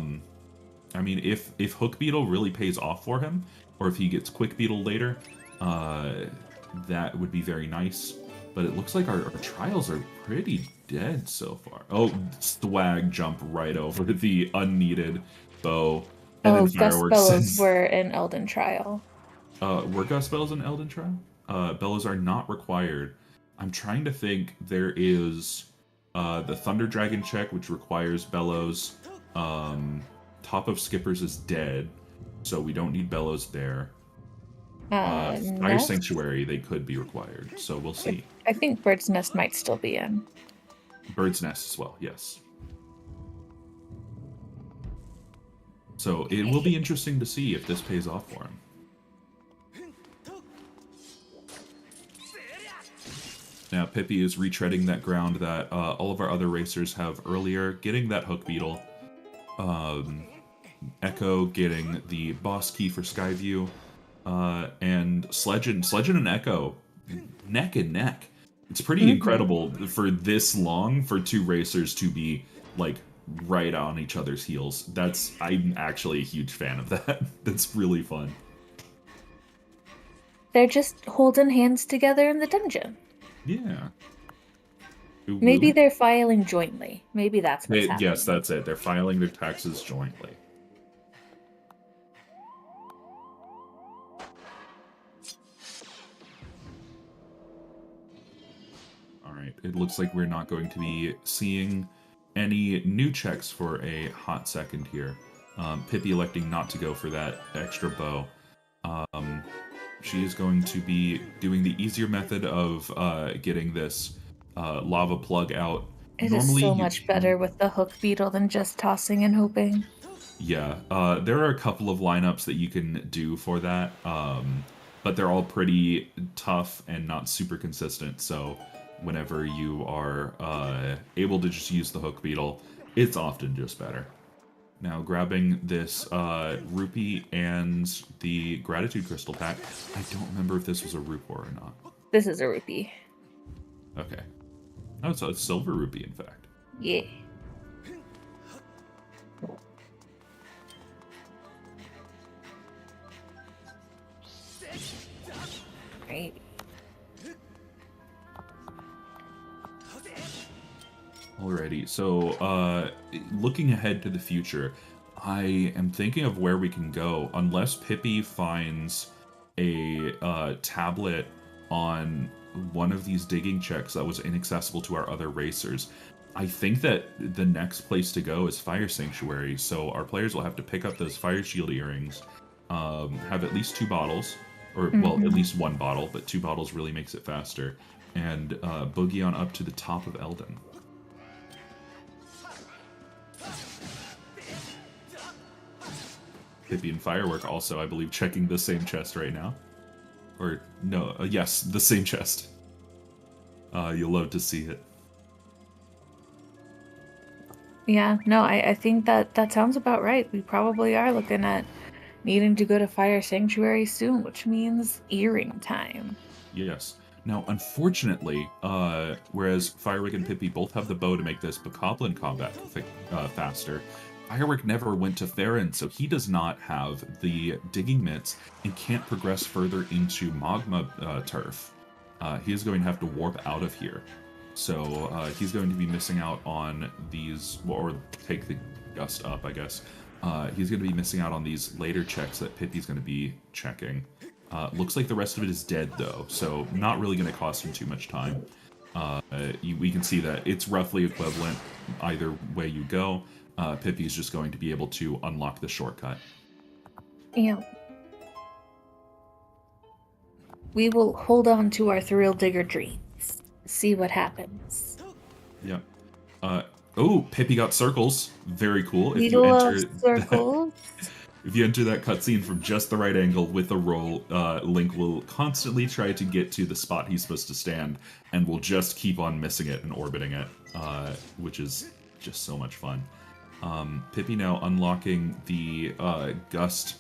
mean, if Hook Beetle really pays off for him, or if he gets Quick Beetle later, that would be very nice. But it looks like our trials are pretty dead so far. Oh, Swag jump right over the unneeded bow. And then Gust Bellows were in Eldin Trial. Were Gust Bellows in Eldin Trial? Bellows are not required. I'm trying to think. There is the Thunder Dragon check, which requires Bellows. Top of Skippers is dead, so we don't need Bellows there. Fire Sanctuary, they could be required, so we'll see. I think Bird's Nest might still be in. Bird's Nest as well, yes. So it will be interesting to see if this pays off for him. Now Pippi is retreading that ground that all of our other racers have earlier, getting that Hook Beetle. Echo getting the boss key for Skyview. And Sledgen and Echo, neck and neck. It's pretty incredible for this long for two racers to be like right on each other's heels. I'm actually a huge fan of that. That's really fun. They're just holding hands together in the dungeon. Yeah. Maybe they're filing jointly. Maybe that's what's happening. Yes, that's it. They're filing their taxes jointly. Alright, it looks like we're not going to be seeing any new checks for a hot second here. Pippi electing not to go for that extra bow. She is going to be doing the easier method of getting this lava plug out. It is so much better with the Hook Beetle than just tossing and hoping. Yeah, there are a couple of lineups that you can do for that, but they're all pretty tough and not super consistent, so whenever you are able to just use the Hook Beetle, it's often just better. Now grabbing this rupee and the gratitude crystal pack. I don't remember if this was a rupee or not. This is a rupee. Okay. Oh, it's a silver rupee, in fact. Yeah. Great. Alrighty, so looking ahead to the future, I am thinking of where we can go, unless Pippi finds a tablet on one of these digging checks that was inaccessible to our other racers. I think that the next place to go is Fire Sanctuary, so our players will have to pick up those Fire Shield earrings, have at least 2 bottles, or, well, at least 1 bottle, but 2 bottles really makes it faster, and boogie on up to the top of Eldin. Pippi and Firework also, I believe, checking the same chest right now. Or, no, yes, the same chest. You'll love to see it. Yeah, no, I think that sounds about right. We probably are looking at needing to go to Fire Sanctuary soon, which means earring time. Yes. Now, unfortunately, whereas Firewick and Pippi both have the bow to make this Bokoblin combat faster, Firewick never went to Farron, so he does not have the digging mitts and can't progress further into Magma turf. He is going to have to warp out of here. So he's going to be missing out on these, or take the gust up, I guess. He's going to be missing out on these later checks that Pippi's going to be checking. Looks like the rest of it is dead, though, so not really going to cost him too much time. We can see that it's roughly equivalent either way you go. Pippi's just going to be able to unlock the shortcut. Yeah. We will hold on to our Thrill Digger dreams. See what happens. Yeah. Oh, Pippi got circles. Very cool. We love circles. If you enter that cutscene from just the right angle with a roll, Link will constantly try to get to the spot he's supposed to stand, and will just keep on missing it and orbiting it, which is just so much fun. Pippi now unlocking the Gust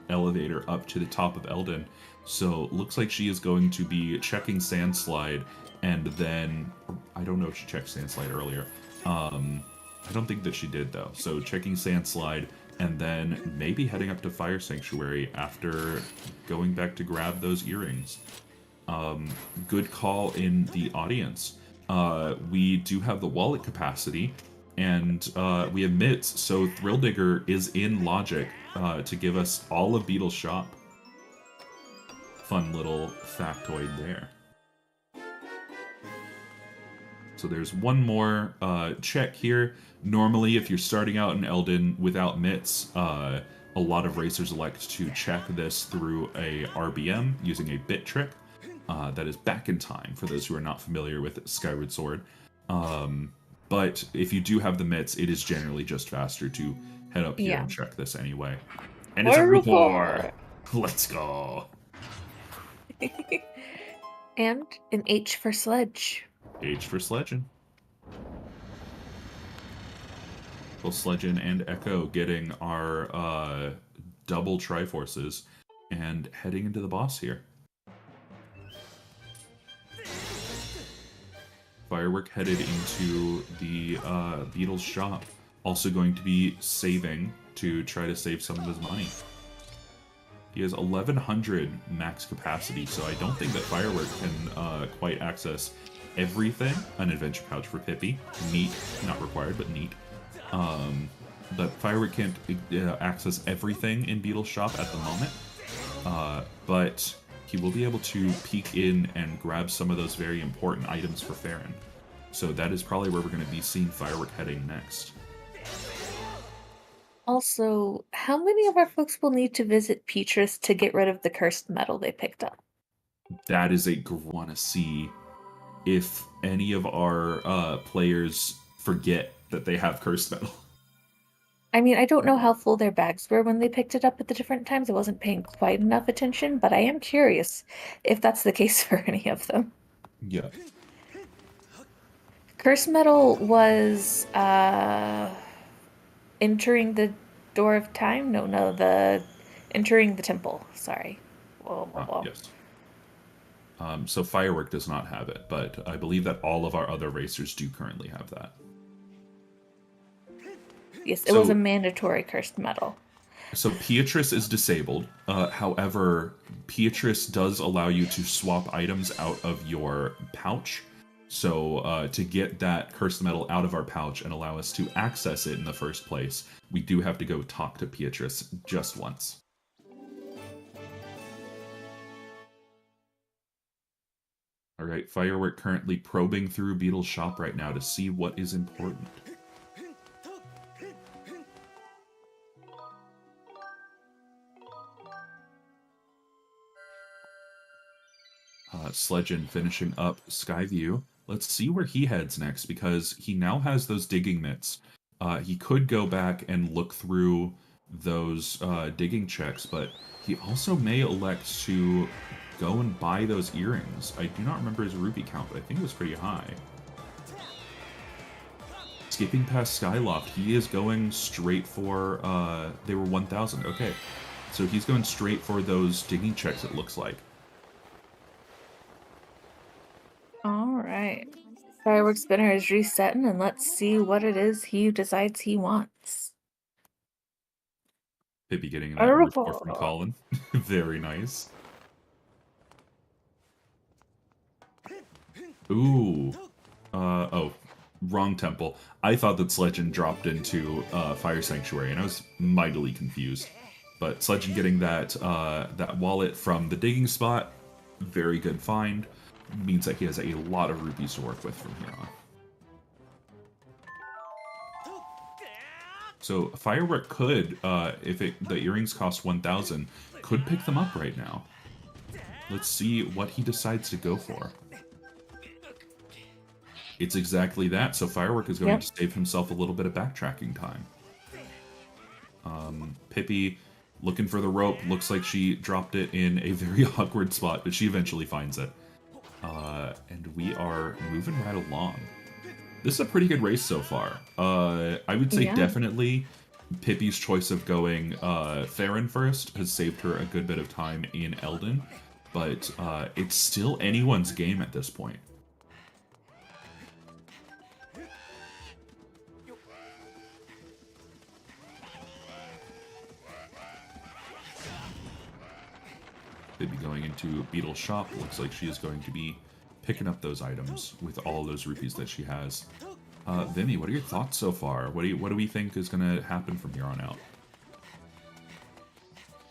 elevator up to the top of Eldin, so looks like she is going to be checking Sandslide, and then... I don't know if she checked Sandslide earlier. I don't think that she did, though. So checking Sandslide, and then maybe heading up to Fire Sanctuary after going back to grab those earrings. Good call in the audience. We do have the wallet capacity, and we have mitts, so Thrill Digger is in logic to give us all of Beetle's shop. Fun little factoid there. So there's one more check here. Normally, if you're starting out in Eldin without mitts, a lot of racers elect to check this through a RBM using a bit trick. That is back in time for those who are not familiar with Skyward Sword. But if you do have the mitts, it is generally just faster to head up here and check this anyway. And it's a rapport! Let's go! And an H for sledge. H for sledging. Both Sledgin and Echo getting our double Triforces and heading into the boss here. Firework headed into the Beetle's shop. Also going to be saving to try to save some of his money. He has 1100 max capacity, so I don't think that Firework can quite access everything. An adventure pouch for Pippi. Neat. Not required, but neat. But Firework can't access everything in Beetle's shop at the moment. But he will be able to peek in and grab some of those very important items for Farron. So that is probably where we're going to be seeing Firework heading next. Also, how many of our folks will need to visit Petrus to get rid of the cursed metal they picked up? That is a want to see if any of our players forget that they have cursed metal. I mean, I don't know how full their bags were when they picked it up at the different times. I wasn't paying quite enough attention, but I am curious if that's the case for any of them. Yeah. Cursed metal was entering the door of time? No, the entering the temple. Sorry. Whoa. Yes. So Firework does not have it, but I believe that all of our other racers do currently have that. Yes, it was a mandatory cursed metal. So Petrus is disabled. However, Petrus does allow you to swap items out of your pouch. So to get that cursed metal out of our pouch and allow us to access it in the first place, we do have to go talk to Petrus just once. All right, Firework currently probing through Beetle's shop right now to see what is important. Sledgin finishing up Skyview. Let's see where he heads next, because he now has those digging mitts. He could go back and look through those digging checks, but he also may elect to go and buy those earrings. I do not remember his rupee count, but I think it was pretty high. skipping past Skyloft, he is going straight for, they were 1,000. Okay. So he's going straight for those digging checks, it looks like. Alright. Fireworks spinner is resetting, and let's see what it is he decides he wants. Pippi getting A that report from report. Colin. Very nice. Ooh. Oh, wrong temple. I thought that Sledgen dropped into Fire Sanctuary, and I was mightily confused. But Sledgen getting that that wallet from the digging spot, very good find. Means that he has a lot of rupees to work with from here on. So Firework could, if the earrings cost 1,000, could pick them up right now. Let's see what he decides to go for. It's exactly that, so Firework is going to save himself a little bit of backtracking time. Pippi, looking for the rope, looks like she dropped it in a very awkward spot, but she eventually finds it. And we are moving right along. This is a pretty good race so far. I would say definitely Pippi's choice of going Farron first has saved her a good bit of time in Eldin, but it's still anyone's game at this point. Pippi going into Beetle's shop. Looks like she is going to be picking up those items with all those rupees that she has. Vimy, what are your thoughts so far? What do we think is going to happen from here on out?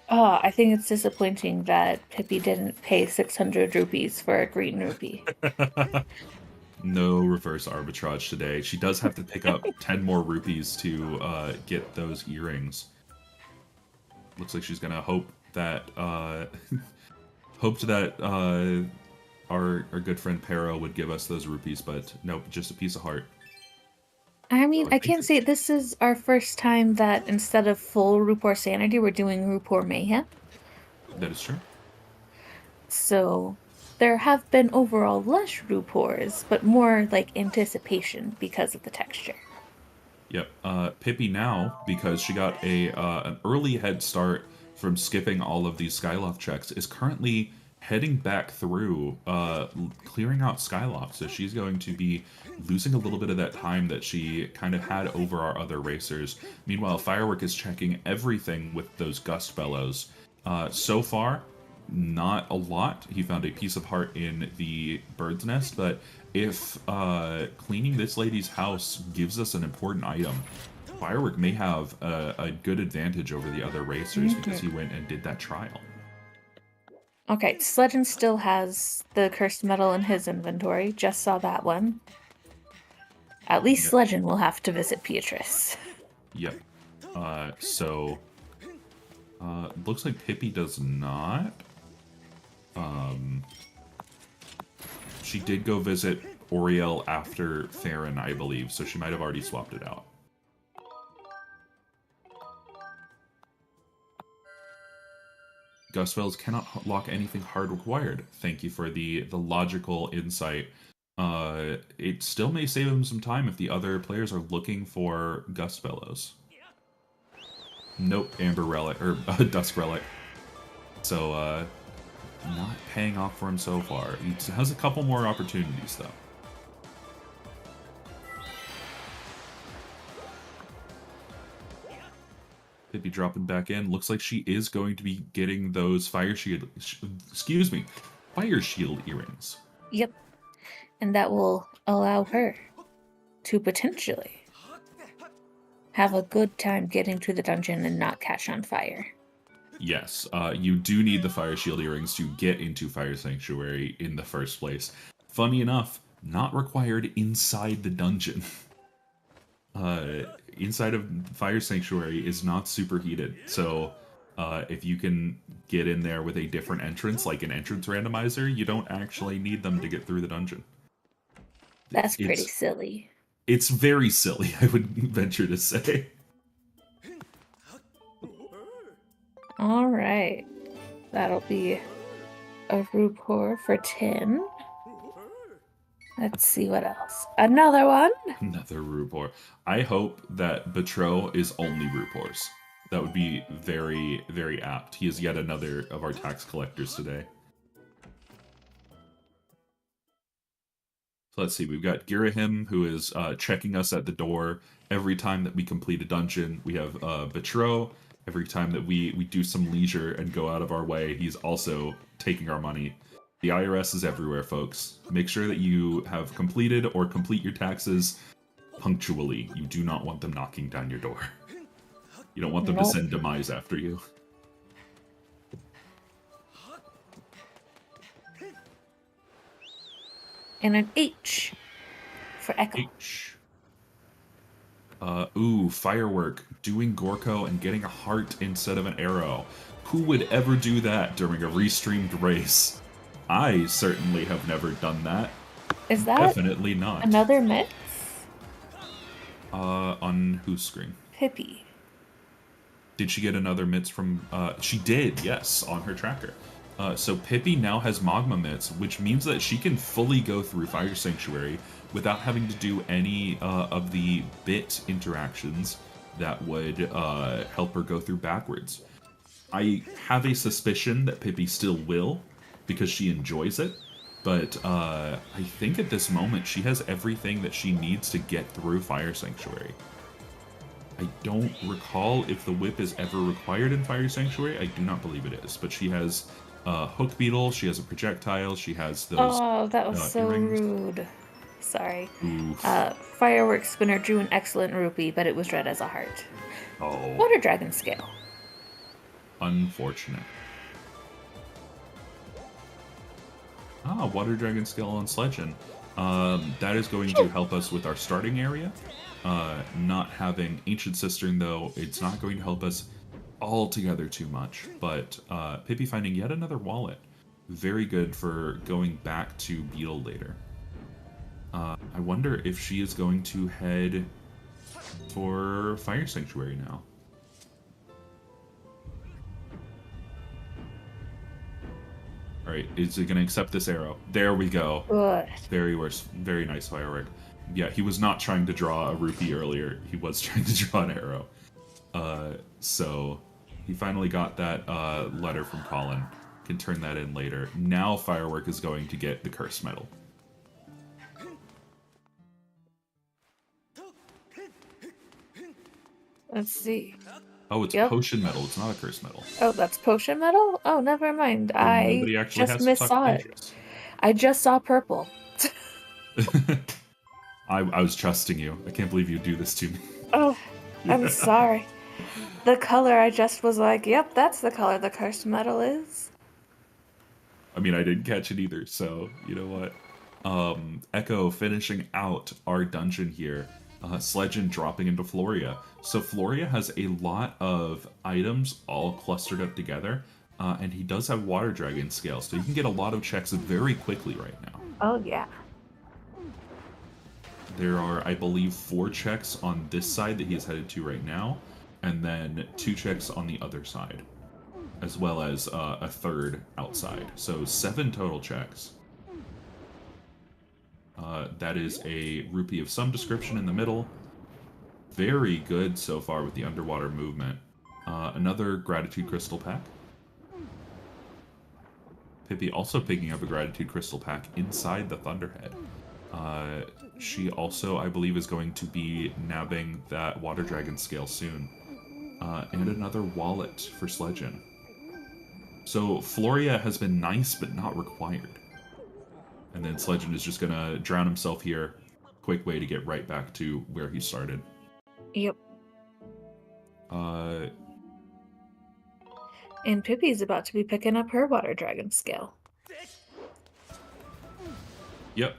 I think it's disappointing that Pippi didn't pay 600 rupees for a green rupee. No reverse arbitrage today. She does have to pick up 10 more rupees to get those earrings. Looks like she's going to hope that our good friend Pero would give us those rupees, but nope, just a piece of heart. I mean, I can't say this is our first time that instead of full Rupor Sanity, we're doing Rupor Mayhem. That is true. So there have been overall less Rupors, but more like anticipation because of the texture. Yep. Pippi now, because she got an early head start from skipping all of these Skyloft checks, is currently heading back through, clearing out Skyloft. So she's going to be losing a little bit of that time that she kind of had over our other racers. Meanwhile, Firework is checking everything with those Gust Bellows. So far, not a lot. He found a piece of heart in the bird's nest, but if cleaning this lady's house gives us an important item, Firework may have a good advantage over the other racers because he went and did that trial. Okay, Sledgen still has the cursed metal in his inventory. Just saw that one. At least Sledgen will have to visit Beatrice. Yep. Looks like Pippi does not. She did go visit Oriel after Farron, I believe, so she might have already swapped it out. Gustvells cannot lock anything hard required. Thank you for the logical insight. It still may save him some time if the other players are looking for Gust Bellows. Nope, Amber Relic, or Dusk Relic. So, not paying off for him so far. He has a couple more opportunities, though. Pippi dropping back in. Looks like she is going to be getting those fire shield earrings. Yep. And that will allow her to potentially have a good time getting to the dungeon and not catch on fire. Yes, you do need the fire shield earrings to get into Fire Sanctuary in the first place. Funny enough, not required inside the dungeon. Inside of Fire Sanctuary is not superheated, so if you can get in there with a different entrance, like an entrance randomizer, you don't actually need them to get through the dungeon. That's pretty silly. It's very silly, I would venture to say. Alright. That'll be a Rupor for 10. Let's see what else. Another one. Another Rupor. I hope that Betro is only Rupors. That would be very, very apt. He is yet another of our tax collectors today. So let's see, we've got Girahim, who is checking us at the door every time that we complete a dungeon. We have Betro. Every time that we do some leisure and go out of our way, he's also taking our money. The IRS is everywhere, folks. Make sure that you have completed or complete your taxes punctually. You do not want them knocking down your door. You don't want them to send demise after you. And an H for Echo. H. Ooh, firework. Doing Gorko and getting a heart instead of an arrow. Who would ever do that during a restreamed race? I certainly have never done that. Is that definitely not another myth? On whose screen? Pippi. Did she get another mitts from... she did, yes, on her tracker. So Pippi now has Magma mitts, which means that she can fully go through Fire Sanctuary without having to do any of the bit interactions that would help her go through backwards. I have a suspicion that Pippi still will, because she enjoys it, but I think at this moment she has everything that she needs to get through Fire Sanctuary. I don't recall if the whip is ever required in Fire Sanctuary. I do not believe it is, but she has Hook Beetle, she has a projectile, she has those Oh, that was so earrings. rude. Sorry. Oof. Firework Spinner drew an excellent rupee, but it was read as a heart. Oh. Water Dragon Scale. Unfortunate. Ah, Water Dragon Scale on Sledgen. That is going to help us with our starting area. Not having Ancient Cistern, though, it's not going to help us altogether too much. But Pippi finding yet another wallet. Very good for going back to Beetle later. I wonder if she is going to head for Fire Sanctuary now. Alright, is it going to accept this arrow? There we go. Good. Very nice firework. Yeah, he was not trying to draw a rupee earlier. He was trying to draw an arrow. So he finally got that letter from Colin. Can turn that in later. Now Firework is going to get the curse medal. Let's see. Oh, it's a potion medal. It's not a curse medal. Oh, that's potion medal? Oh, never mind. I just missaw it. I just saw purple. I was trusting you. I can't believe you do this to me. Oh, I'm sorry. The color, I just was like, yep, that's the color the cursed metal is. I mean, I didn't catch it either, so you know what? Echo finishing out our dungeon here. Sledgen dropping into Floria. So Floria has a lot of items all clustered up together, and he does have Water Dragon Scale, so you can get a lot of checks very quickly right now. Oh, yeah. There are, I believe, 4 checks on this side that he is headed to right now, and then 2 checks on the other side, as well as a 3rd outside. So 7 total checks. That is a rupee of some description in the middle. Very good so far with the underwater movement. Another Gratitude Crystal pack. Pippi also picking up a Gratitude Crystal pack inside the Thunderhead. She also, I believe, is going to be nabbing that Water Dragon Scale soon. And another wallet for Sledgen. So Floria has been nice, but not required. And then Sledgen is just going to drown himself here. Quick way to get right back to where he started. Yep. And Pippi's about to be picking up her Water Dragon Scale. Yep.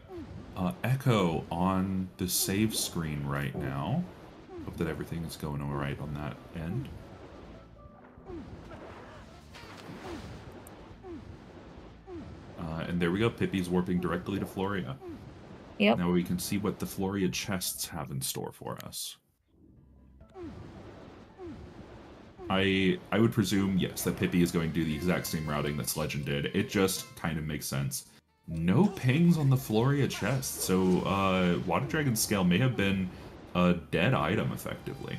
Echo on the save screen right now. Hope that everything is going all right on that end. And there we go. Pippi's warping directly to Floria. Yep. Now we can see what the Floria chests have in store for us. I would presume, yes, that Pippi is going to do the exact same routing that Sledgen did. It just kind of makes sense. No pings on the Floria chest, so Water Dragon Scale may have been a dead item, effectively.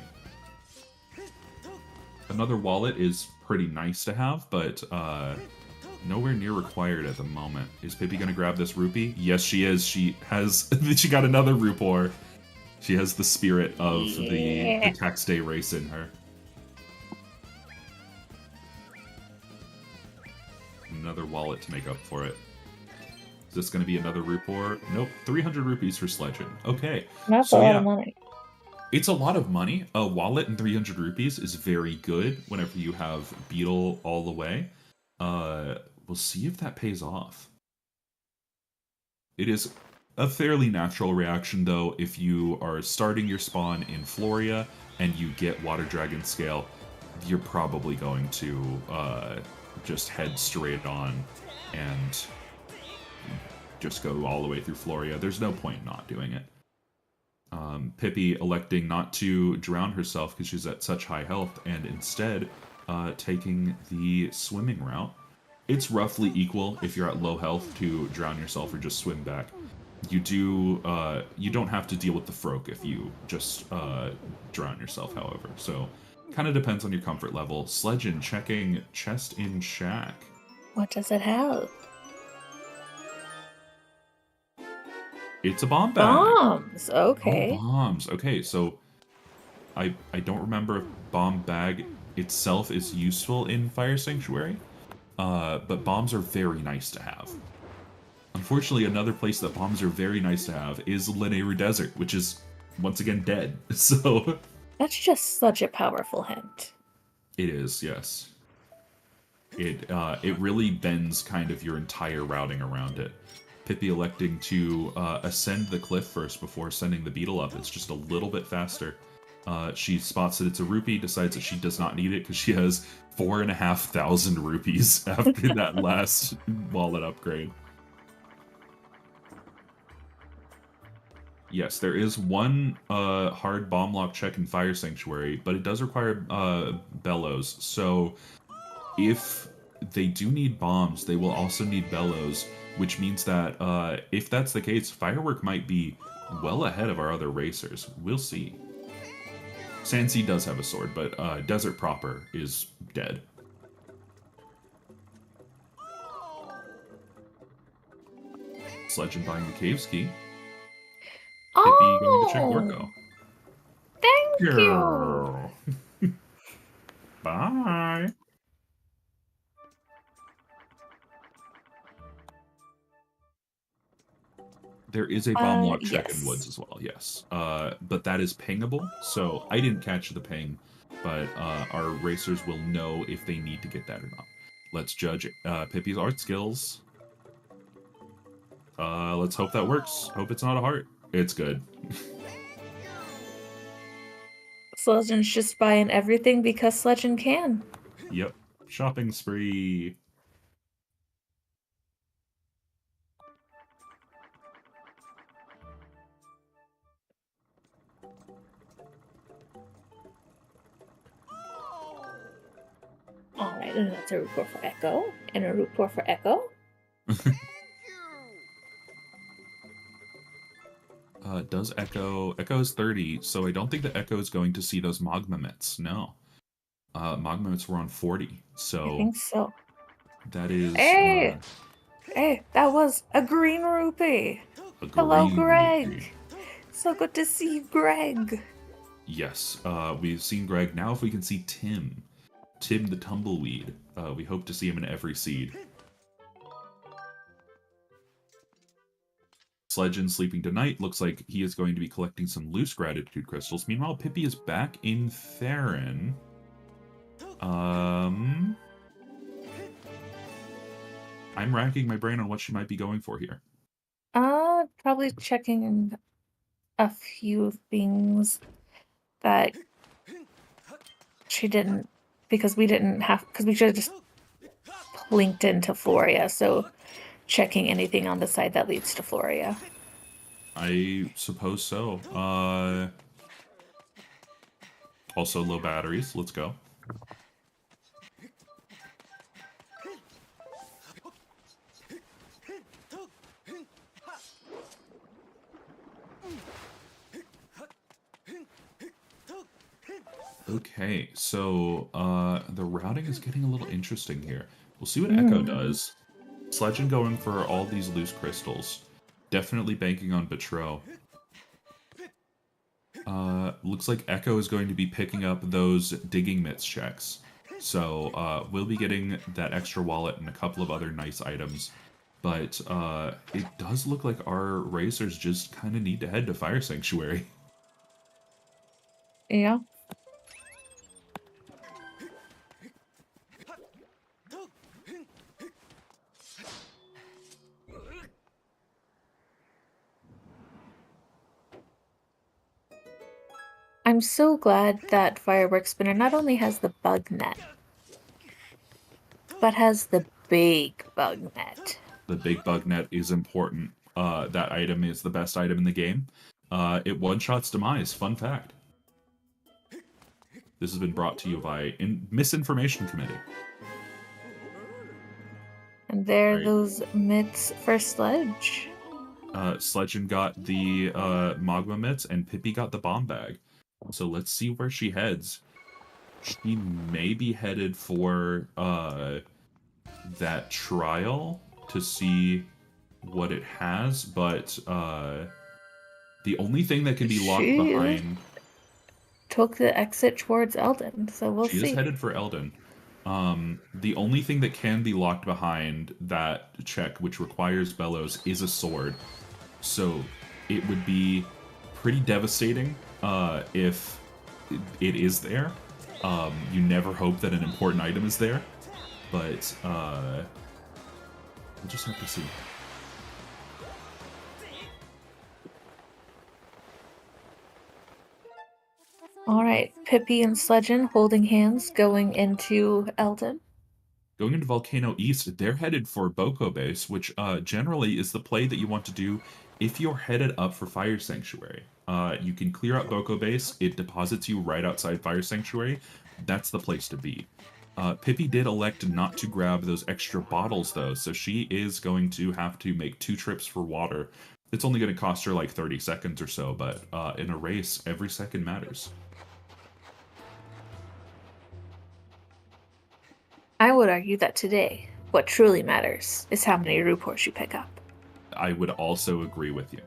Another wallet is pretty nice to have, but nowhere near required at the moment. Is Pippi gonna grab this rupee? Yes, she is. She has. She got another rupor. She has the spirit of the tax day race in her. Another wallet to make up for it. Is this gonna be another rupor? Nope. 300 rupees for Sledgen. Okay. That's so, a lot yeah. of money. It's a lot of money. A wallet and 300 rupees is very good whenever you have Beetle all the way. We'll see if that pays off. It is a fairly natural reaction, though, if you are starting your spawn in Floria and you get Water Dragon Scale, you're probably going to just head straight on and just go all the way through Floria. There's no point not doing it. Pippi electing not to drown herself because she's at such high health, and instead taking the swimming route. It's roughly equal if you're at low health to drown yourself or just swim back. You don't have to deal with the Froak if you just drown yourself, however. So, kind of depends on your comfort level. Sledgen checking chest in shack. What does it have? It's a bomb bag. Bombs. Okay. Oh, bombs. Okay, so I don't remember if bomb bag itself is useful in Fire Sanctuary, but bombs are very nice to have. Unfortunately, another place that bombs are very nice to have is Lineru Desert, which is once again dead. So That's just such a powerful hint. it is, yes. It really bends kind of your entire routing around it. Pippi electing to ascend the cliff first before sending the beetle up. It's just a little bit faster. She spots that it's a rupee, decides that she does not need it because she has 4,500 rupees after that last wallet upgrade. Yes, there is one hard bomb lock check in Fire Sanctuary, but it does require bellows. So if they do need bombs, they will also need bellows, which means that if that's the case, Firework might be well ahead of our other racers. We'll see. Sansi does have a sword, but Desert proper is dead. Sledgen buying the Caves Key. Pippi going to check Gorko. Thank you. Bye. There is a bomb lock check in Woods as well, yes. But that is pingable, so I didn't catch the ping, but our racers will know if they need to get that or not. Let's judge Pippi's art skills. Let's hope that works. Hope it's not a heart. It's good. Sledgen's just buying everything because Sledgen can. Yep. Shopping spree. Alright, and that's a report for Echo. And a report for Echo. Does Echo... Echo's 30, so I don't think that Echo is going to see those Magma Mitts. No. Magma Mitts were on 40, so... I think so. That is... Hey! Hey, that was a green rupee! Hello, Greg! Rupee. So good to see you, Greg! Yes, we've seen Greg. Now if we can see Tim. Tim the Tumbleweed. We hope to see him in every seed. Sledgen sleeping tonight. Looks like he is going to be collecting some loose gratitude crystals. Meanwhile, Pippi is back in Theron. I'm racking my brain on what she might be going for here. Probably checking a few things that she didn't, because we should have just linked into Floria, so checking anything on the side that leads to Floria. I suppose so. Also low batteries. Let's go. Okay, so the routing is getting a little interesting here. We'll see what Echo does. Sledgen going for all these loose crystals. Definitely banking on Betrow. Looks like Echo is going to be picking up those digging mitts checks. So we'll be getting that extra wallet and a couple of other nice items. But it does look like our racers just kind of need to head to Fire Sanctuary. Yeah. I'm so glad that Fireworks Spinner not only has the bug net, but has the big bug net. The big bug net is important. That item is the best item in the game. It one-shots Demise. Fun fact. This has been brought to you by Misinformation Committee. And there are Right. those mitts for Sledge. Sledgen got the Magma mitts, and Pippi got the bomb bag. So let's see where she heads. She may be headed for that trial to see what it has, but the only thing that can be locked She behind... took the exit towards Eldon, so we'll She see. is headed for Eldon. The only thing that can be locked behind that check, which requires Bellows, is a sword. So it would be pretty devastating if it is there. You never hope that an important item is there, but we'll just have to see. Alright, Pippi and Sledgen holding hands going into Eldon. Going into Volcano East, they're headed for Boko Base, which generally is the play that you want to do if you're headed up for Fire Sanctuary. You can clear out Boko Base, it deposits you right outside Fire Sanctuary. That's the place to be. Pippi did elect not to grab those extra bottles, though, so she is going to have to make 2 trips for water. It's only going to cost her like 30 seconds or so, but in a race, every second matters. I would argue that today, what truly matters is how many reports you pick up. I would also agree with you.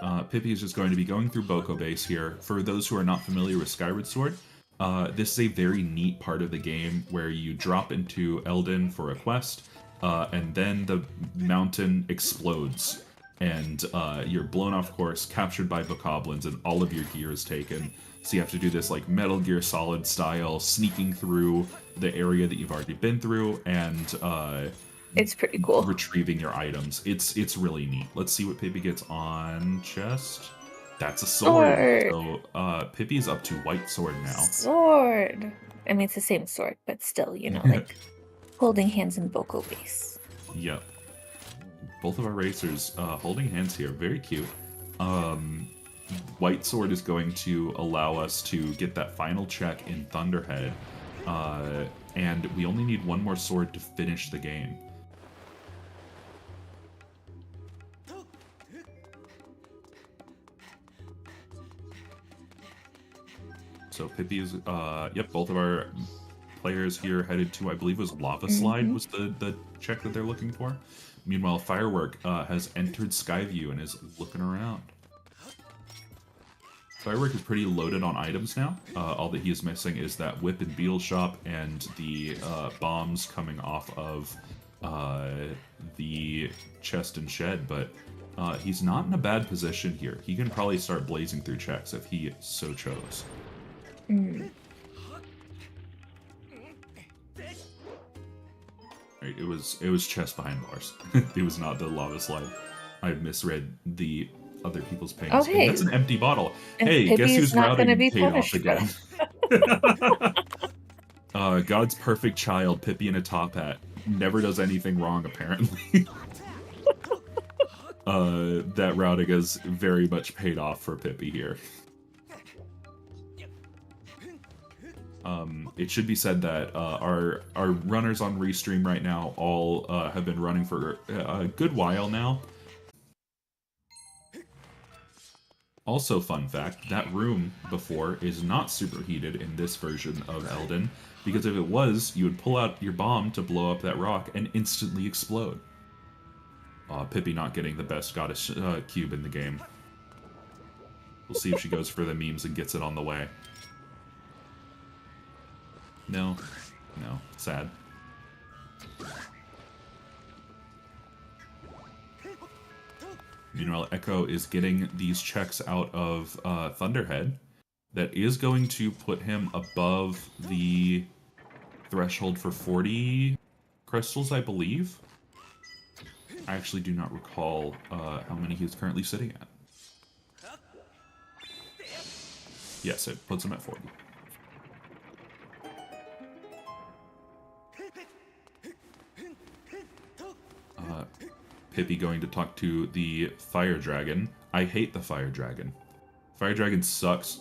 Alright, Pippi is just going to be going through Boko Base here. For those who are not familiar with Skyward Sword, this is a very neat part of the game where you drop into Eldon for a quest, and then the mountain explodes, and you're blown off course, captured by bokoblins, and all of your gear is taken. So you have to do this like Metal Gear Solid style, sneaking through the area that you've already been through, and It's pretty cool. retrieving your items. It's really neat. Let's see what Pippi gets on chest. That's a sword. So Pippi's up to white sword now. Sword! I mean, it's the same sword, but still, you know, like holding hands in Boko Base. Yep. Both of our racers holding hands here. Very cute. White sword is going to allow us to get that final check in Thunderhead. And we only need one more sword to finish the game. So Pippi is, yep, both of our players here headed to, I believe it was Lava Slide was the check that they're looking for. Meanwhile, Firework has entered Skyview and is looking around. Firework is pretty loaded on items now. All that he is missing is that Whip and Beetle Shop and the bombs coming off of the chest and shed, but he's not in a bad position here. He can probably start blazing through checks if he so chose. Right, it was chest behind bars. It was not the lava slide. I misread the other people's pains. Oh, hey. That's an empty bottle. And Hey, guess Pippi's who's not gonna routing be paid off punished for again? God's perfect child, Pippi in a top hat. Never does anything wrong, apparently. That routing has very much paid off for Pippi here. It should be said that our runners on Restream right now all have been running for a good while now. Also, fun fact, that room before is not superheated in this version of Elden, because if it was, you would pull out your bomb to blow up that rock and instantly explode. Pippi not getting the best goddess cube in the game. We'll see if she goes for the memes and gets it on the way. No. No. Sad. Meanwhile, Echo is getting these checks out of Thunderhead. That is going to put him above the threshold for 40 crystals, I believe. I actually do not recall how many he's currently sitting at. Yes, it puts him at 40. Pippi going to talk to the Fire Dragon. I hate the Fire Dragon. Fire Dragon sucks.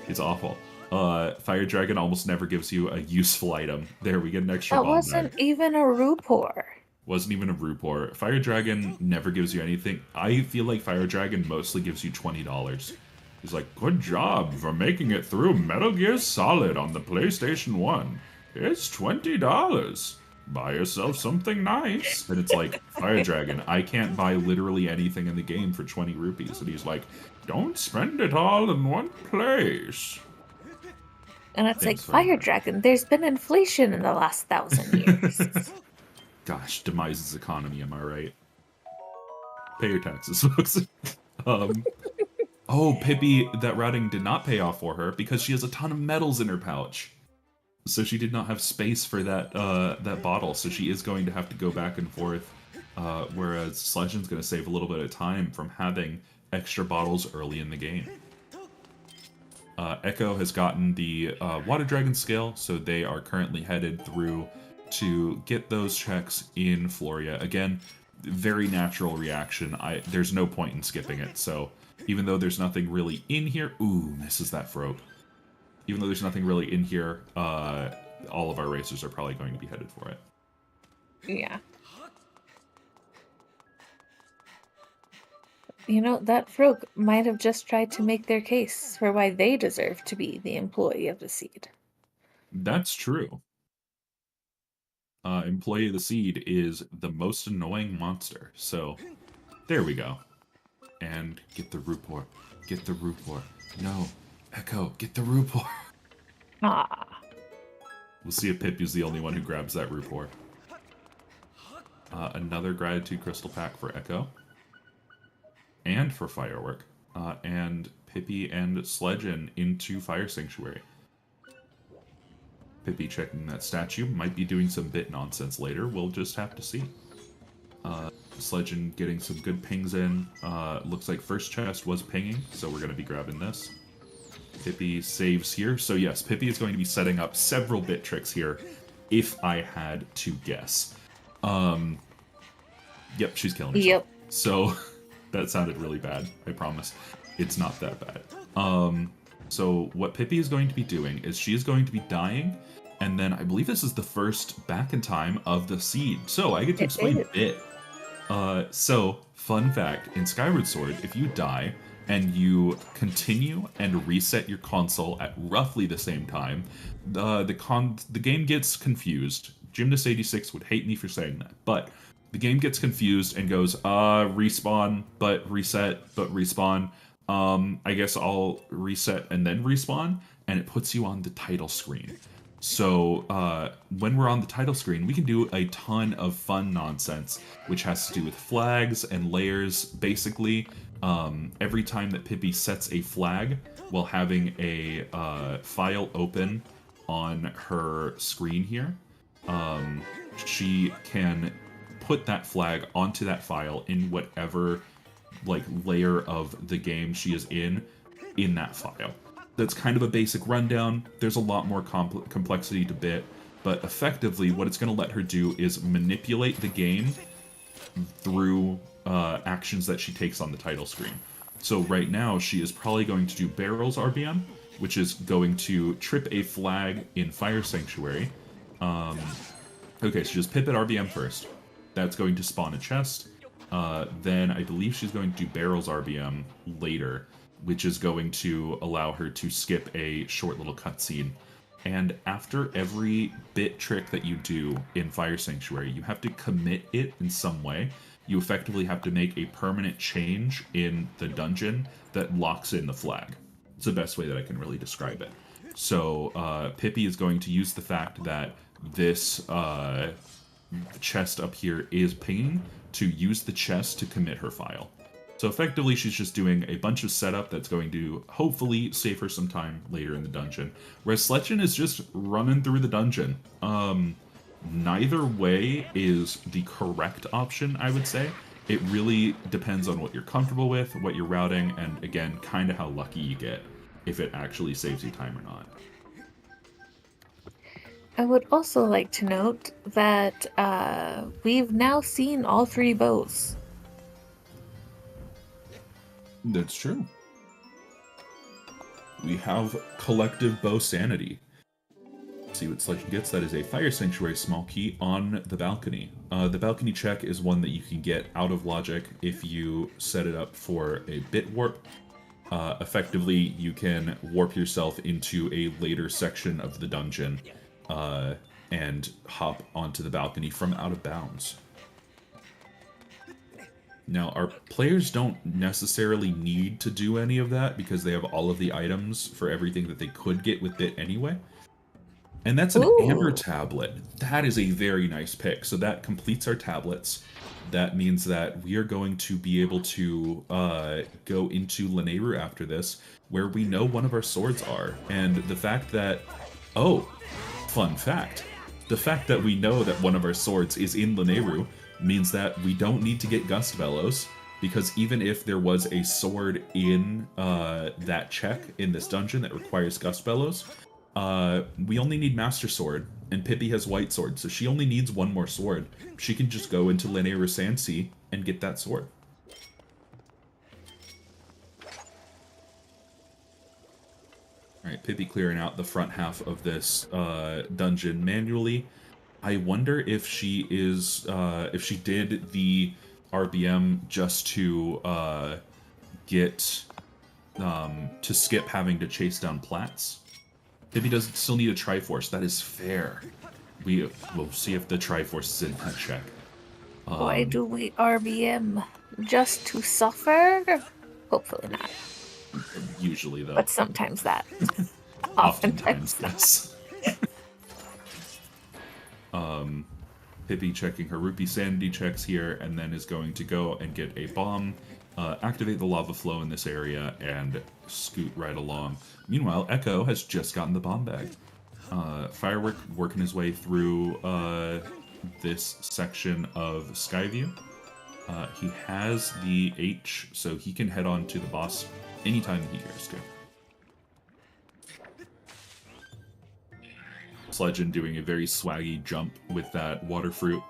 It's awful. Fire Dragon almost never gives you a useful item. There, we get an extra bomb. That wasn't even a Rupor. Wasn't even a Rupor. Fire Dragon never gives you anything. I feel like Fire Dragon mostly gives you $20. He's like, good job for making it through Metal Gear Solid on the PlayStation 1. It's $20. Buy yourself something nice. And it's like, Fire Dragon, I can't buy literally anything in the game for 20 rupees. And he's like, don't spend it all in one place. And it's like, Fire Dragon, there's been inflation in the last 1,000 years. Gosh, demises economy, am I right? Pay your taxes, folks. Oh, Pippi, that routing did not pay off for her because she has a ton of medals in her pouch. So she did not have space for that that bottle, so she is going to have to go back and forth, whereas Sledgeon's going to save a little bit of time from having extra bottles early in the game. Echo has gotten the Water Dragon scale, so they are currently headed through to get those checks in Floria. Again, very natural reaction. There's no point in skipping it, so even though there's nothing really in here... Ooh, misses that Frope. Even though there's nothing really in here, all of our racers are probably going to be headed for it. Yeah. You know, that Frog might have just tried to make their case for why they deserve to be the employee of the Seed. That's true. Employee of the Seed is the most annoying monster. So, there we go. And get the Rupor. Get the Rupor. No. Echo, get the Rupor. Ah. We'll see if Pippi's the only one who grabs that Rupor. Another Gratitude Crystal pack for Echo. And for Firework. And Pippi and Sledgeon into Fire Sanctuary. Pippi checking that statue. Might be doing some bit nonsense later. We'll just have to see. Sledgeon getting some good pings in. Looks like first chest was pinging, so we're going to be grabbing this. Pippi saves here. So yes, Pippi is going to be setting up several bit tricks here, if I had to guess. Yep, she's killing herself. Yep. So that sounded really bad. I promise. It's not that bad. So what Pippi is going to be doing is she is going to be dying, and then I believe this is the first back in time of the Seed. So I get to explain bit. So, fun fact, in Skyward Sword, if you die and you continue and reset your console at roughly the same time, the game gets confused. Gymnast86 would hate me for saying that, but the game gets confused and goes, respawn, but reset, but respawn. I guess I'll reset and then respawn, and it puts you on the title screen. So when we're on the title screen, we can do a ton of fun nonsense, which has to do with flags and layers. Basically, every time that Pippi sets a flag while having a file open on her screen here, she can put that flag onto that file in whatever layer of the game she is in that file. That's kind of a basic rundown. There's a lot more complexity to bit, but effectively what it's going to let her do is manipulate the game through actions that she takes on the title screen. So right now she is probably going to do barrels RBM, which is going to trip a flag in Fire Sanctuary. Okay, so just pip at RBM first. That's going to spawn a chest. Then I believe she's going to do Barrels RBM later, which is going to allow her to skip a short little cutscene. And after every bit trick that you do in Fire Sanctuary, you have to commit it in some way. You effectively have to make a permanent change in the dungeon that locks in the flag. It's the best way that I can really describe it. So Pippi is going to use the fact that this chest up here is pinging to use the chest to commit her file. So effectively, she's just doing a bunch of setup that's going to hopefully save her some time later in the dungeon. Whereas Sledgen is just running through the dungeon. Neither way is the correct option, I would say. It really depends on what you're comfortable with, what you're routing, and again, kind of how lucky you get, if it actually saves you time or not. I would also like to note that we've now seen all 3 bows. That's true. We have collective bow sanity. Let's see what Sledgen gets. That is a Fire Sanctuary small key on the balcony. The balcony check is one that you can get out of logic if you set it up for a bit warp. Effectively, you can warp yourself into a later section of the dungeon and hop onto the balcony from out of bounds. Now, our players don't necessarily need to do any of that because they have all of the items for everything that they could get with Bit anyway. And that's an Amber tablet. That is a very nice pick. So that completes our tablets. That means that we are going to be able to go into Lanayru after this, where we know one of our swords are. And the fact that... Oh, fun fact. The fact that we know that one of our swords is in Lanayru means that we don't need to get Gust Bellows, because even if there was a sword in that check in this dungeon that requires Gust Bellows, we only need Master Sword, and Pippi has White Sword, so she only needs one more sword. She can just go into Lanayru Sansi and get that sword. Alright, Pippi clearing out the front half of this dungeon manually. I wonder if she is, if she did the RBM just to get, to skip having to chase down plats. Pippi does still need a Triforce, that is fair. We'll see if the Triforce is in that check. Why do we RBM? Just to suffer? Hopefully not. Usually, though. But sometimes that. Oftentimes, yes. Pippi checking her Rupee Sanity checks here, and then is going to go and get a bomb, activate the lava flow in this area, and scoot right along. Meanwhile, Echo has just gotten the bomb bag. Firework working his way through this section of Skyview. He has the H, so he can head on to the boss anytime he cares to. Sledgen doing a very swaggy jump with that water fruit.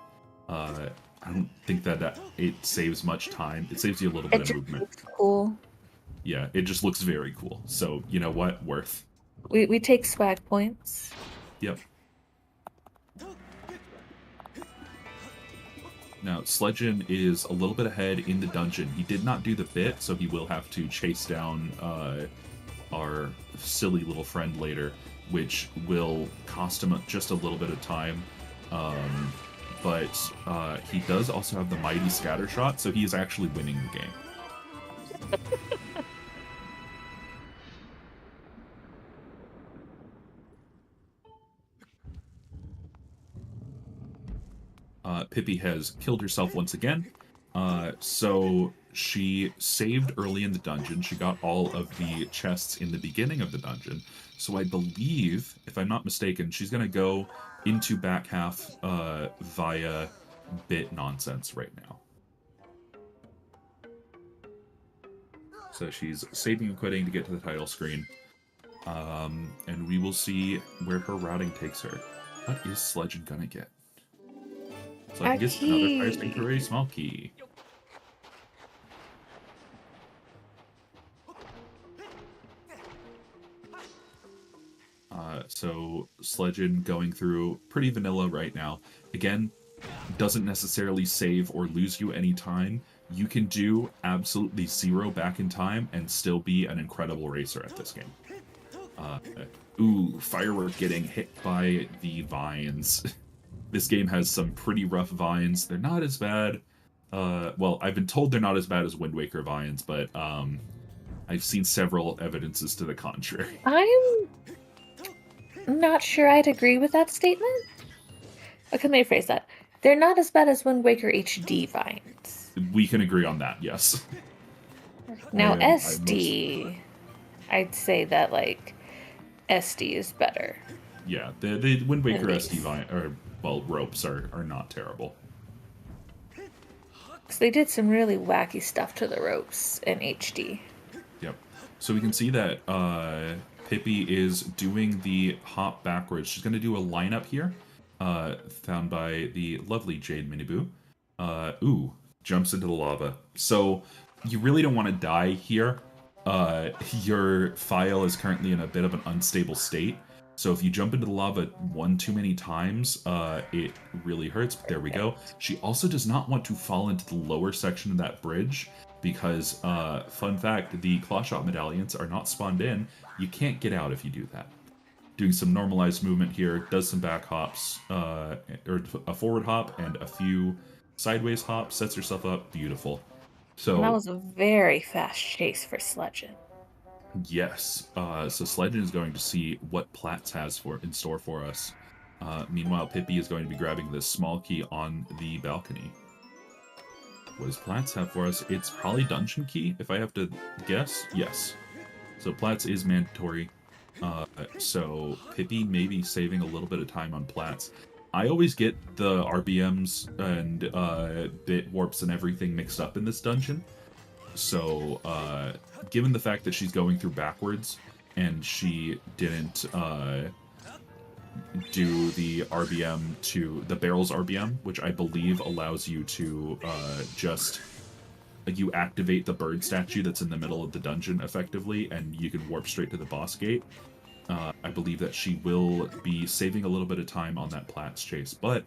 I don't think that it saves much time. It saves you a little bit of movement. Looks cool. Yeah, it just looks very cool. So, you know what? Worth. We take swag points. Yep. Now, Sledgen is a little bit ahead in the dungeon. He did not do the bit, so he will have to chase down our silly little friend later, which will cost him just a little bit of time. But he does also have the Mighty Scatter Shot, so he is actually winning the game. Pippi has killed herself once again. So she saved early in the dungeon. She got all of the chests in the beginning of the dungeon. So I believe, if I'm not mistaken, she's going to go into back half via bit nonsense right now. So she's saving and quitting to get to the title screen. And we will see where her routing takes her. What is Sledgen going to get? Sledgen gets another Fire Sanctuary small key. So Sledgen going through pretty vanilla right now. Again, doesn't necessarily save or lose you any time. You can do absolutely 0 back in time and still be an incredible racer at this game. Firework getting hit by the vines. This game has some pretty rough vines. They're not as bad. Well, I've been told they're not as bad as Wind Waker vines, but I've seen several evidences to the contrary. I'm not sure I'd agree with that statement. Okay, let me rephrase that. They're not as bad as Wind Waker HD vines. We can agree on that, yes. Now, I'd say that, like, SD is better. Yeah, the Wind Waker SD ropes are not terrible. Because they did some really wacky stuff to the ropes in HD. Yep. So we can see that Pippi is doing the hop backwards. She's going to do a lineup here, found by the lovely Jade Miniboo. Jumps into the lava. So you really don't want to die here. Your file is currently in a bit of an unstable state. So if you jump into the lava one too many times, it really hurts. But there we go. She also does not want to fall into the lower section of that bridge because, fun fact, the clawshot medallions are not spawned in. You can't get out if you do that. Doing some normalized movement here, does some back hops, or a forward hop and a few sideways hops, sets herself up. Beautiful. So that was a very fast chase for Sledgen. Yes. So Sledgen is going to see what Platts has in store for us. Meanwhile, Pippi is going to be grabbing this small key on the balcony. What does Platts have for us? It's probably dungeon key, if I have to guess. Yes. So Platts is mandatory. So Pippi may be saving a little bit of time on Platts. I always get the RBMs and bit warps and everything mixed up in this dungeon. So, given the fact that she's going through backwards and she didn't do the RBM to the barrels RBM, which I believe allows you to you activate the bird statue that's in the middle of the dungeon effectively, and you can warp straight to the boss gate. I believe that she will be saving a little bit of time on that Platts chase, but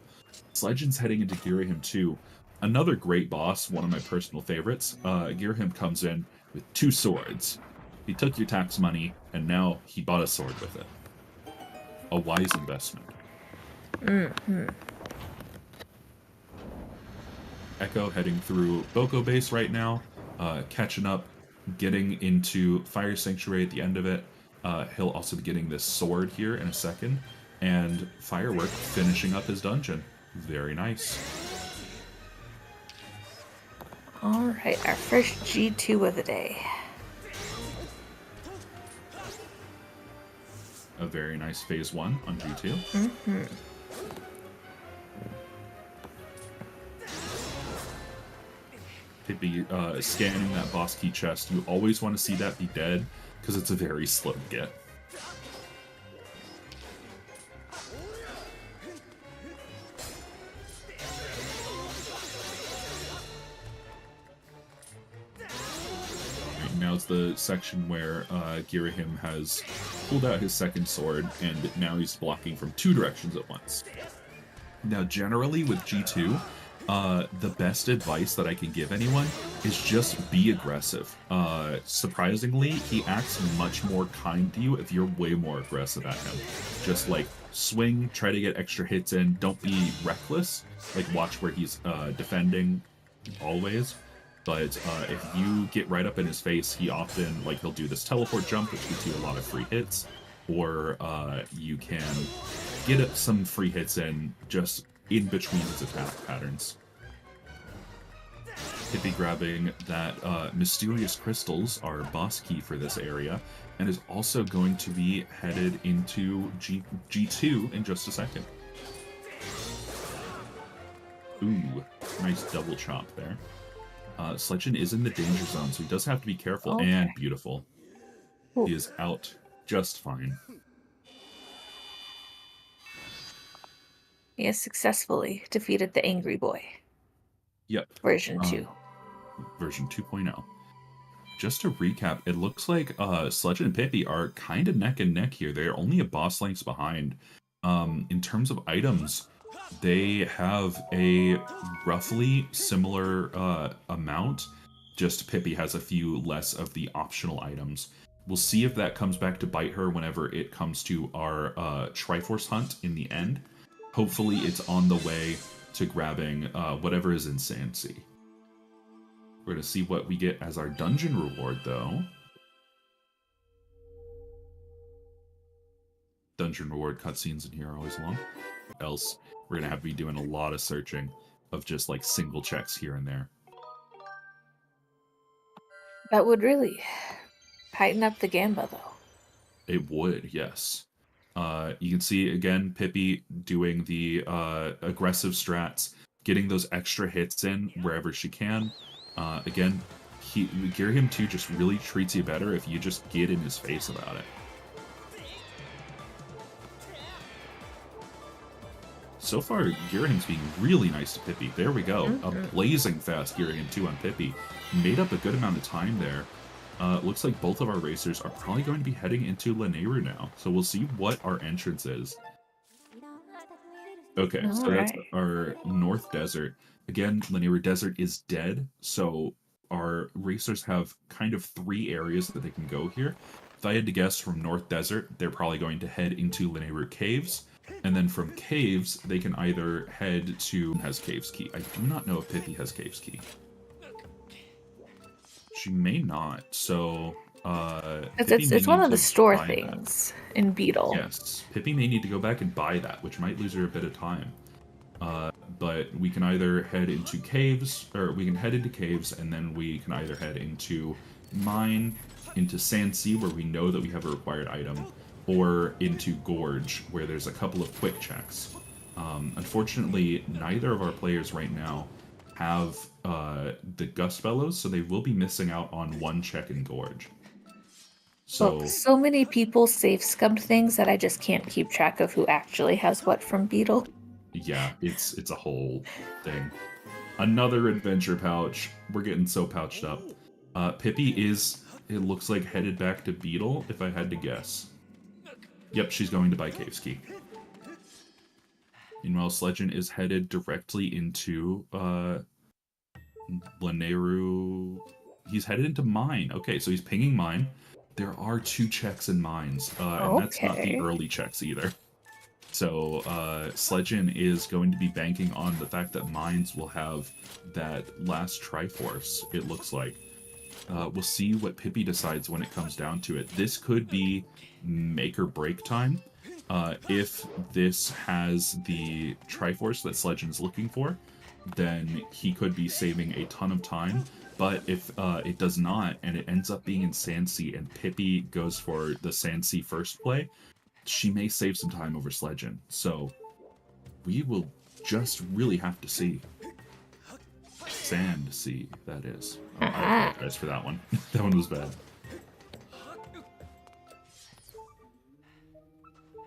Sledgen's heading into Girahim 2. Another great boss, one of my personal favorites. Girahim comes in with 2 swords. He took your tax money, and now he bought a sword with it. A wise investment. Mm-hmm. Echo heading through Boko Base right now, catching up, getting into Fire Sanctuary at the end of it. He'll also be getting this sword here in a second, and Firework finishing up his dungeon. Very nice. Alright, our first G2 of the day. A very nice phase 1 on G2. Mm-hmm. Pippi scanning that boss key chest. You always want to see that be dead, because it's a very slow get. Now's the section where Girahim has pulled out his second sword, and now he's blocking from 2 directions at once. Now, generally with G2, the best advice that I can give anyone is just be aggressive. Surprisingly, he acts much more kind to you if you're way more aggressive at him. Just like swing, try to get extra hits in, don't be reckless. Like watch where he's defending always. But if you get right up in his face, he often, he'll do this teleport jump, which gives you a lot of free hits, or you can get some free hits in just in between his attack patterns. Pippi grabbing that Mysterious Crystals, our boss key for this area, and is also going to be headed into G2 in just a second. Ooh, nice double chop there. Sledgen is in the danger zone, so he does have to be careful. Okay. And beautiful. Ooh. He is out just fine. He has successfully defeated the Angry Boy. Yep. Version 2. Version 2.0. just to recap, it looks like Sledge and Pippi are kind of neck and neck here. They're only a boss lengths behind. In terms of items, they have a roughly similar amount, just Pippi has a few less of the optional items. We'll see if that comes back to bite her whenever it comes to our Triforce hunt in the end. Hopefully it's on the way to grabbing whatever is in Sansi. We're going to see what we get as our dungeon reward, though. Dungeon reward cutscenes in here are always long. Else, we're going to have to be doing a lot of searching of just, like, single checks here and there. That would really tighten up the gamba, though. It would, yes. You can see, again, Pippi doing the aggressive strats, getting those extra hits in wherever she can. Again, Girahim 2 just really treats you better if you just get in his face about it. So far, Girahim's being really nice to Pippi. There we go. A blazing fast Girahim 2 on Pippi. Made up a good amount of time there. Looks like both of our racers are probably going to be heading into Lanayru now. So we'll see what our entrance is. Okay, so that's our North Desert. Again, Lanayru Desert is dead, so our racers have kind of 3 areas that they can go here. If I had to guess, from North Desert, they're probably going to head into Lanayru Caves. And then from Caves, they can either head to... has Caves Key. I do not know if Pippi has Caves Key. She may not, so... it's one of the store things in Beetle. Yes, Pippi may need to go back and buy that, which might lose her a bit of time. But we can either head into caves, or we can head into caves, and then we can either head into Mine, into Sansi, where we know that we have a required item, or into Gorge, where there's a couple of quick checks. Unfortunately, neither of our players right now have the Gust Bellows, so they will be missing out on one check in Gorge. So many people safe scummed things that I just can't keep track of who actually has what from Beetle. Yeah, it's a whole thing. Another adventure pouch. We're getting so pouched up. Pippi is, it looks like, headed back to Beetle, if I had to guess. Yep, she's going to buy Caves Key. Meanwhile, Sledgen is headed directly into Lanayru. He's headed into Mine. Okay, so he's pinging Mine. There are 2 checks in Mines, and that's not the early checks either. So Sledgen is going to be banking on the fact that Mines will have that last Triforce, it looks like. We'll see what Pippi decides when it comes down to it. This could be make or break time. If this has the Triforce that Sledgen's looking for, then he could be saving a ton of time. But if it does not, and it ends up being in Sansi, and Pippi goes for the Sansi first play, she may save some time over Sledgen. So we will just really have to see. Sea, that is. Oh, I apologize for that one. That one was bad.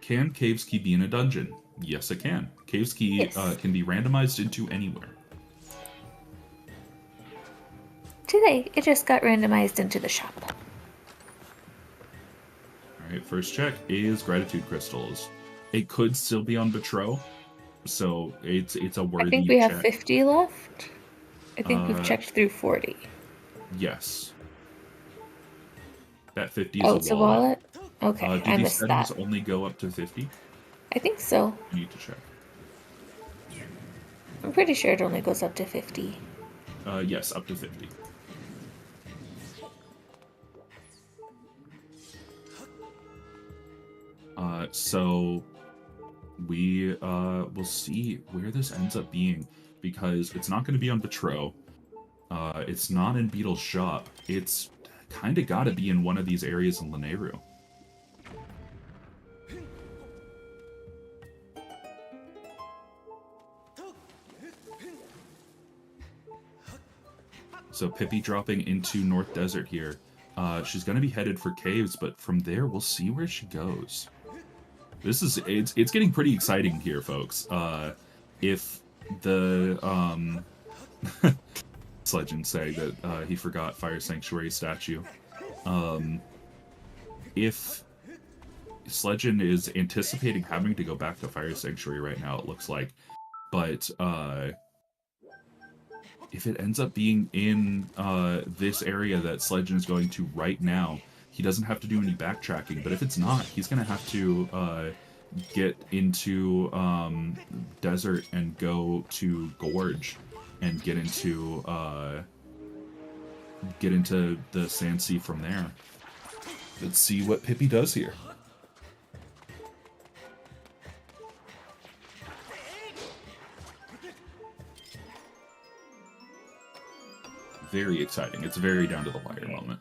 Can Caves Key be in a dungeon? Yes, it can. Caves Key can be randomized into anywhere. Today, it just got randomized into the shop. Alright, first check is Gratitude Crystals. It could still be on Betro, so it's a worthy check. I think we have 50 left. I think we've checked through 40. Yes. That 50 is oh, it's a wallet? Okay, I missed that. Do these settings only go up to 50? I think so. You need to check. I'm pretty sure it only goes up to 50. Yes, up to 50. So we will see where this ends up being, because it's not going to be on Betro. It's not in Beetle's shop. It's kind of got to be in one of these areas in Lanayru. So Pippi dropping into North Desert here. She's going to be headed for caves, but from there we'll see where she goes. It's getting pretty exciting here, folks. If the Sledgen say that he forgot Fire Sanctuary statue. If Sledgen is anticipating having to go back to Fire Sanctuary right now, it looks like, but if it ends up being in this area that Sledgen is going to right now, he doesn't have to do any backtracking. But if it's not, he's going to have to get into desert and go to Gorge and get into the Sand Sea from there. Let's see what Pippi does here. Very exciting. It's very down to the wire moment.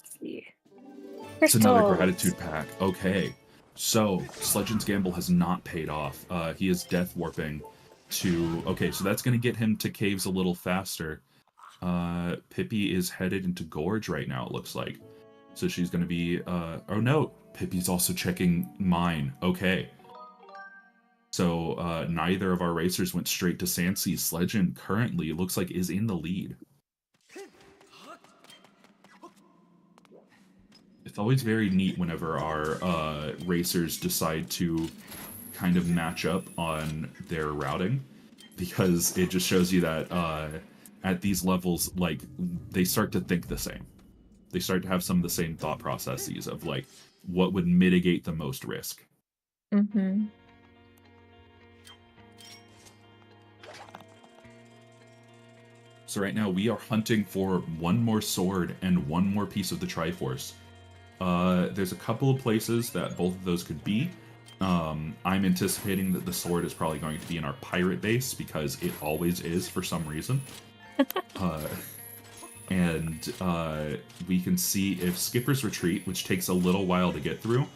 It's another gratitude pack. Okay. So, Sledgen's gamble has not paid off. He is death warping to... Okay, so that's going to get him to caves a little faster. Pippi is headed into Gorge right now, it looks like. So she's going to be... oh no, Pippi's also checking mine. Okay. So, neither of our racers went straight to Sandsea. Sledgen currently, it looks like, is in the lead. It's always very neat whenever our racers decide to kind of match up on their routing, because it just shows you that at these levels, like, they start to think the same. They start to have some of the same thought processes of, like, what would mitigate the most risk. Mm-hmm. So right now we are hunting for one more sword and one more piece of the Triforce. There's a couple of places that both of those could be. I'm anticipating that the sword is probably going to be in our pirate base, because it always is for some reason. And we can see if Skipper's Retreat, which takes a little while to get through.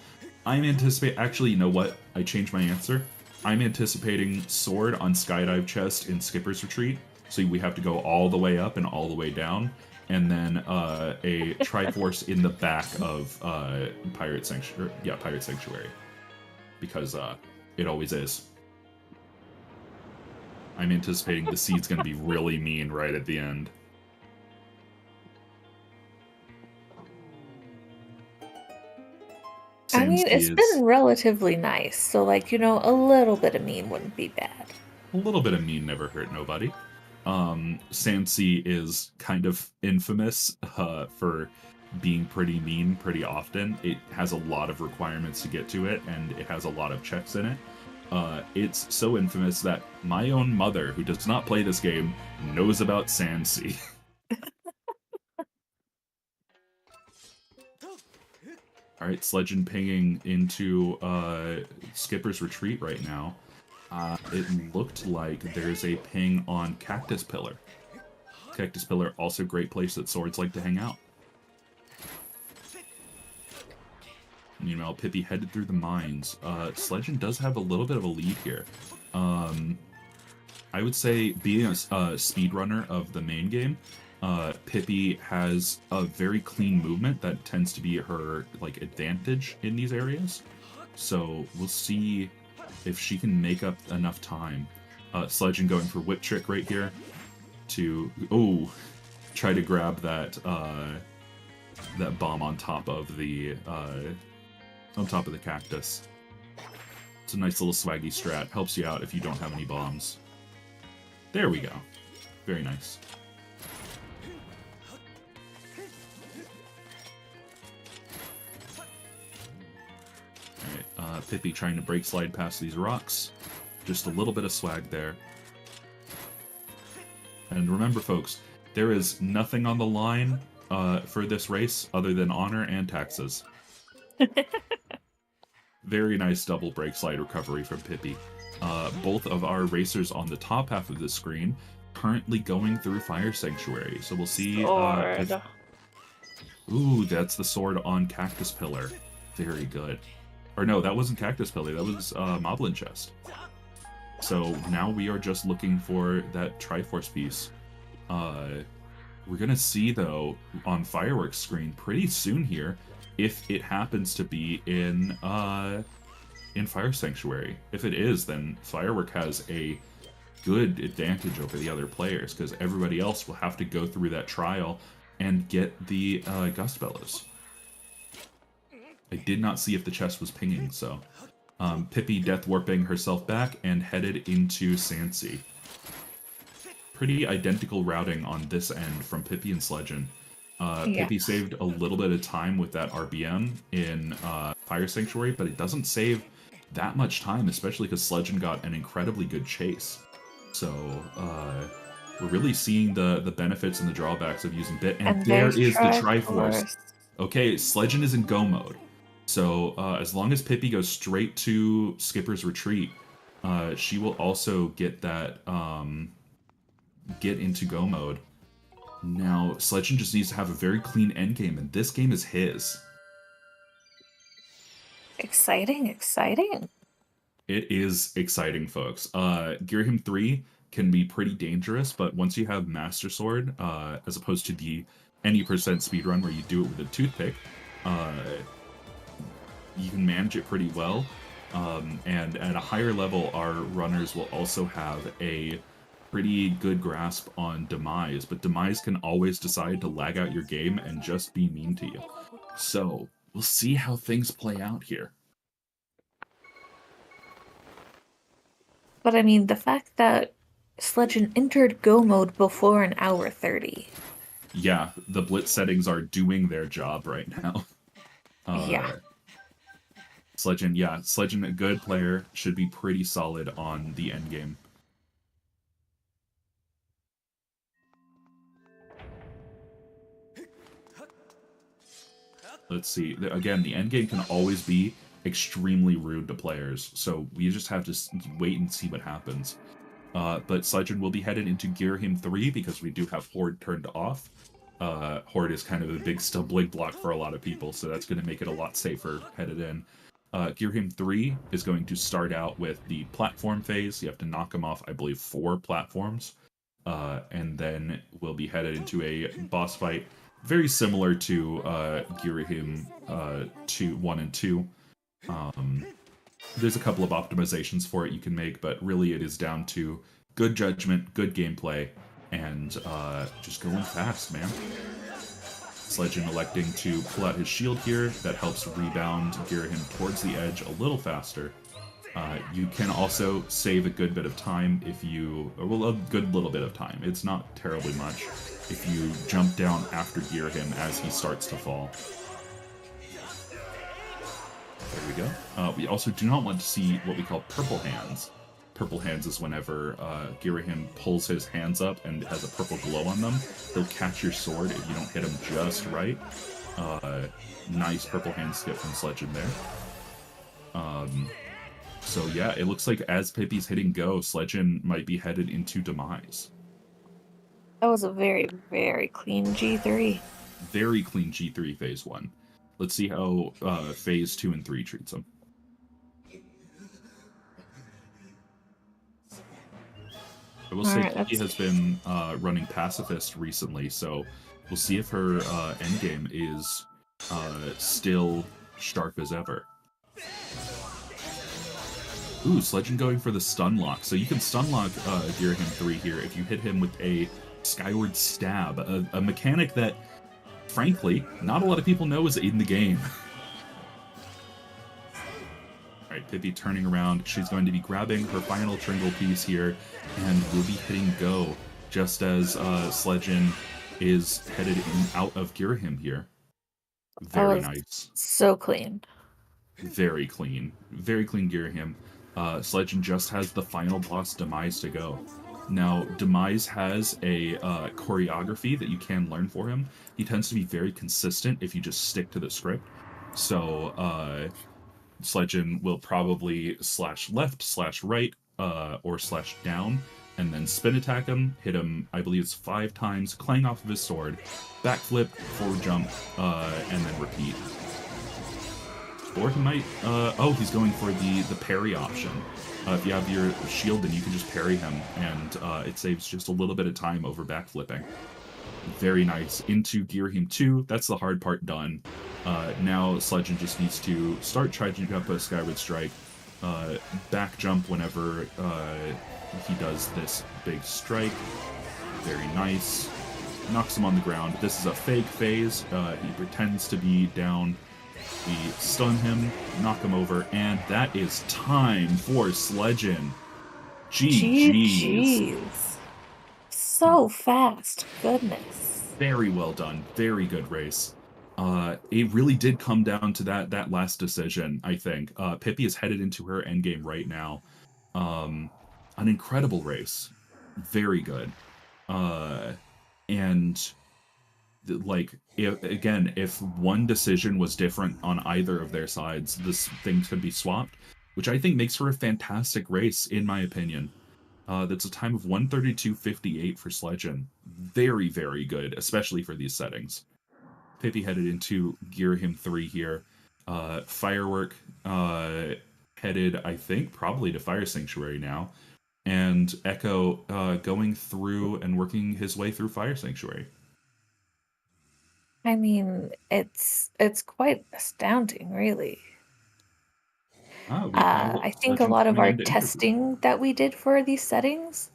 I'm anticipating... Actually, you know what? I changed my answer. I'm anticipating sword on Skydive chest in Skipper's Retreat. So we have to go all the way up and all the way down. And then a Triforce in the back of Pirate Sanctuary. Yeah, Pirate Sanctuary. Because it always is. I'm anticipating the seed's going to be really mean right at the end. I mean, it's been relatively nice. So, like, you know, a little bit of mean wouldn't be bad. A little bit of mean never hurt nobody. Sandsea is kind of infamous for being pretty mean pretty often. It has a lot of requirements to get to it, and it has a lot of checks in it. It's so infamous that my own mother, who does not play this game, knows about Sandsea. Alright, Sledgen pinging into Skipper's Retreat right now. It looked like there's a ping on Cactus Pillar. Cactus Pillar, also a great place that swords like to hang out. Meanwhile, Pippi headed through the mines. Sledgen does have a little bit of a lead here. I would say, being a speedrunner of the main game, Pippi has a very clean movement that tends to be her like advantage in these areas. So we'll see if she can make up enough time. Sledgen going for Whip Trick right here to try to grab that that bomb on top of the cactus. It's a nice little swaggy strat. Helps you out if you don't have any bombs. There we go. Very nice. Alright, Pippi trying to break slide past these rocks. Just a little bit of swag there. And remember, folks, there is nothing on the line for this race other than honor and taxes. Very nice double break slide recovery from Pippi. Both of our racers on the top half of the screen currently going through Fire Sanctuary. So we'll see if... Ooh, that's the sword on Cactus Pillar. Very good. Or no, that wasn't Cactus Pillar, that was Moblin Chest. So now we are just looking for that Triforce piece. We're gonna see, though, on Fireworks screen pretty soon here, if it happens to be in Fire Sanctuary. If it is, then Firework has a good advantage over the other players, because everybody else will have to go through that trial and get the Gust Bellows. I did not see if the chest was pinging, so... Pippi death warping herself back and headed into Sansi. Pretty identical routing on this end from Pippi and Sledgen. Pippi saved a little bit of time with that RBM in Fire Sanctuary, but it doesn't save that much time, especially because Sledgen got an incredibly good chase. So, we're really seeing the benefits and the drawbacks of using Bit, and there is the Triforce. Okay, Sledgen is in Go mode. So, as long as Pippi goes straight to Skipper's Retreat, she will also get that, get into Go mode. Now, Sledgen just needs to have a very clean endgame, and this game is his. Exciting, exciting. It is exciting, folks. Girahim 3 can be pretty dangerous, but once you have Master Sword, as opposed to the any percent speedrun where you do it with a toothpick, you can manage it pretty well. And at a higher level, our runners will also have a pretty good grasp on Demise, but Demise can always decide to lag out your game and just be mean to you. So, we'll see how things play out here. But I mean, the fact that Sledgen entered Go mode before an hour 30. Yeah, the Blitz settings are doing their job right now. Yeah. Sledgen, a good player, should be pretty solid on the endgame. Let's see. Again, the endgame can always be extremely rude to players, so we just have to wait and see what happens. But Sledgen will be headed into Girahim 3 because we do have Horde turned off. Horde is kind of a big stumbling block for a lot of people, so that's going to make it a lot safer headed in. Girahim 3 is going to start out with the platform phase. You have to knock them off, I believe, 4 platforms. And then we'll be headed into a boss fight very similar to Girahim 1 and 2. There's a couple of optimizations for it you can make, but really it is down to good judgment, good gameplay, and just going fast, man. Sledgen electing to pull out his shield here. That helps rebound Girahim towards the edge a little faster. You can also save a good bit of time if you... Well, a good little bit of time. It's not terribly much if you jump down after Girahim as he starts to fall. There we go. We also do not want to see what we call purple hands. Purple hands is whenever Girahim pulls his hands up and has a purple glow on them. He'll catch your sword if you don't hit him just right. Nice purple hand skip from Sledgen there. So yeah, it looks like as Pippi's hitting go, Sledgen might be headed into Demise. That was a very, very clean G3. Very clean G3 phase 1. Let's see how phase 2 and 3 treats him. I will say Pippi has been running Pacifist recently, so we'll see if her endgame is still sharp as ever. Ooh, Sledgen going for the stun lock. So you can stun lock Girahim 3 here if you hit him with a Skyward Stab, a mechanic that, frankly, not a lot of people know is in the game. Alright, Pippi turning around. She's going to be grabbing her final Tringle piece here, and will be hitting go, just as Sledgen is headed out of Girahim here. Very nice. So clean. Very clean. Very clean Girahim. Sledgen just has the final boss, Demise, to go. Now, Demise has a choreography that you can learn for him. He tends to be very consistent if you just stick to the script. So, Sledgen will probably slash left, slash right, or slash down, and then spin attack him, hit him, I believe it's 5 times, clang off of his sword, backflip, forward jump, and then repeat. Or he might, he's going for the parry option. If you have your shield, then you can just parry him, and it saves just a little bit of time over backflipping. Very nice. Into Girahim 2, that's the hard part done. Now Sledgen just needs to start charging up a Skyward Strike, back jump whenever he does this big strike. Very nice. Knocks him on the ground. This is a fake phase. He pretends to be down. We stun him, knock him over, and that is time for Sledgen. GG's. So fast. Goodness. Very well done. Very good race. It really did come down to that last decision, I think. Pippi is headed into her endgame right now. An incredible race. Very good. And like, if one decision was different on either of their sides, this thing could be swapped, which I think makes for a fantastic race, in my opinion. That's a time of 1:32.58 for Sledgen. Very, very good, especially for these settings. Pippi headed into Gear Him 3 here. Firework headed, I think, probably to Fire Sanctuary now. And Echo going through and working his way through Fire Sanctuary. I mean, it's quite astounding, really. I think a lot of our testing that we did for these settings,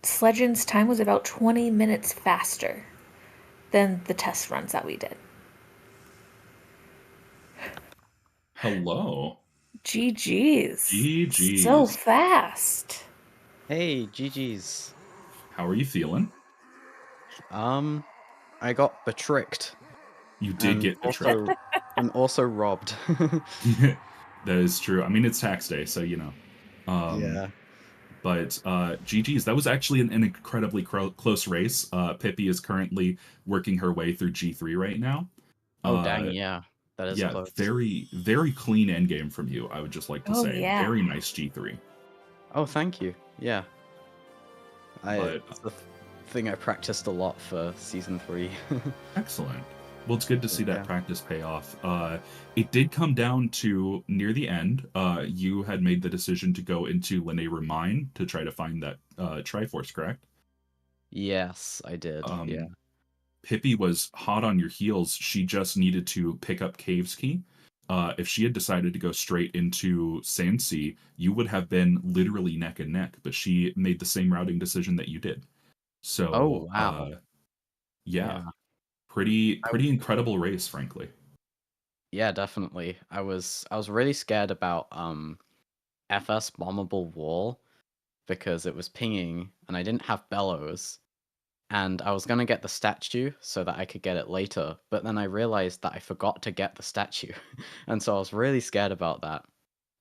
Sledgen's time was about 20 minutes faster than the test runs that we did. Hello. GG's. GG's. So fast. Hey, GG's. How are you feeling? I got betricked. You did get betrayed. And also robbed. That is true. I mean, it's tax day, so you know. Yeah. But GG's, that was actually an incredibly close race. Pippi is currently working her way through G3 right now. Oh, dang, yeah. That is close. Very, very clean endgame from you, I would just like to say. Yeah. Very nice G3. Oh, thank you. Yeah. It's the thing I practiced a lot for Season 3. Excellent. Well, it's good to see that practice pay off. It did come down to, near the end, you had made the decision to go into Lanayra Mine to try to find that Triforce, correct? Yes, I did, yeah. Pippi was hot on your heels. She just needed to pick up Cave's Key. If she had decided to go straight into Sandsea, you would have been literally neck and neck, but she made the same routing decision that you did. So, oh, wow. Yeah. Pretty incredible race, frankly. Yeah, definitely. I was really scared about FS bombable wall because it was pinging and I didn't have bellows, and I was gonna get the statue so that I could get it later, but then I realized that I forgot to get the statue, and so I was really scared about that.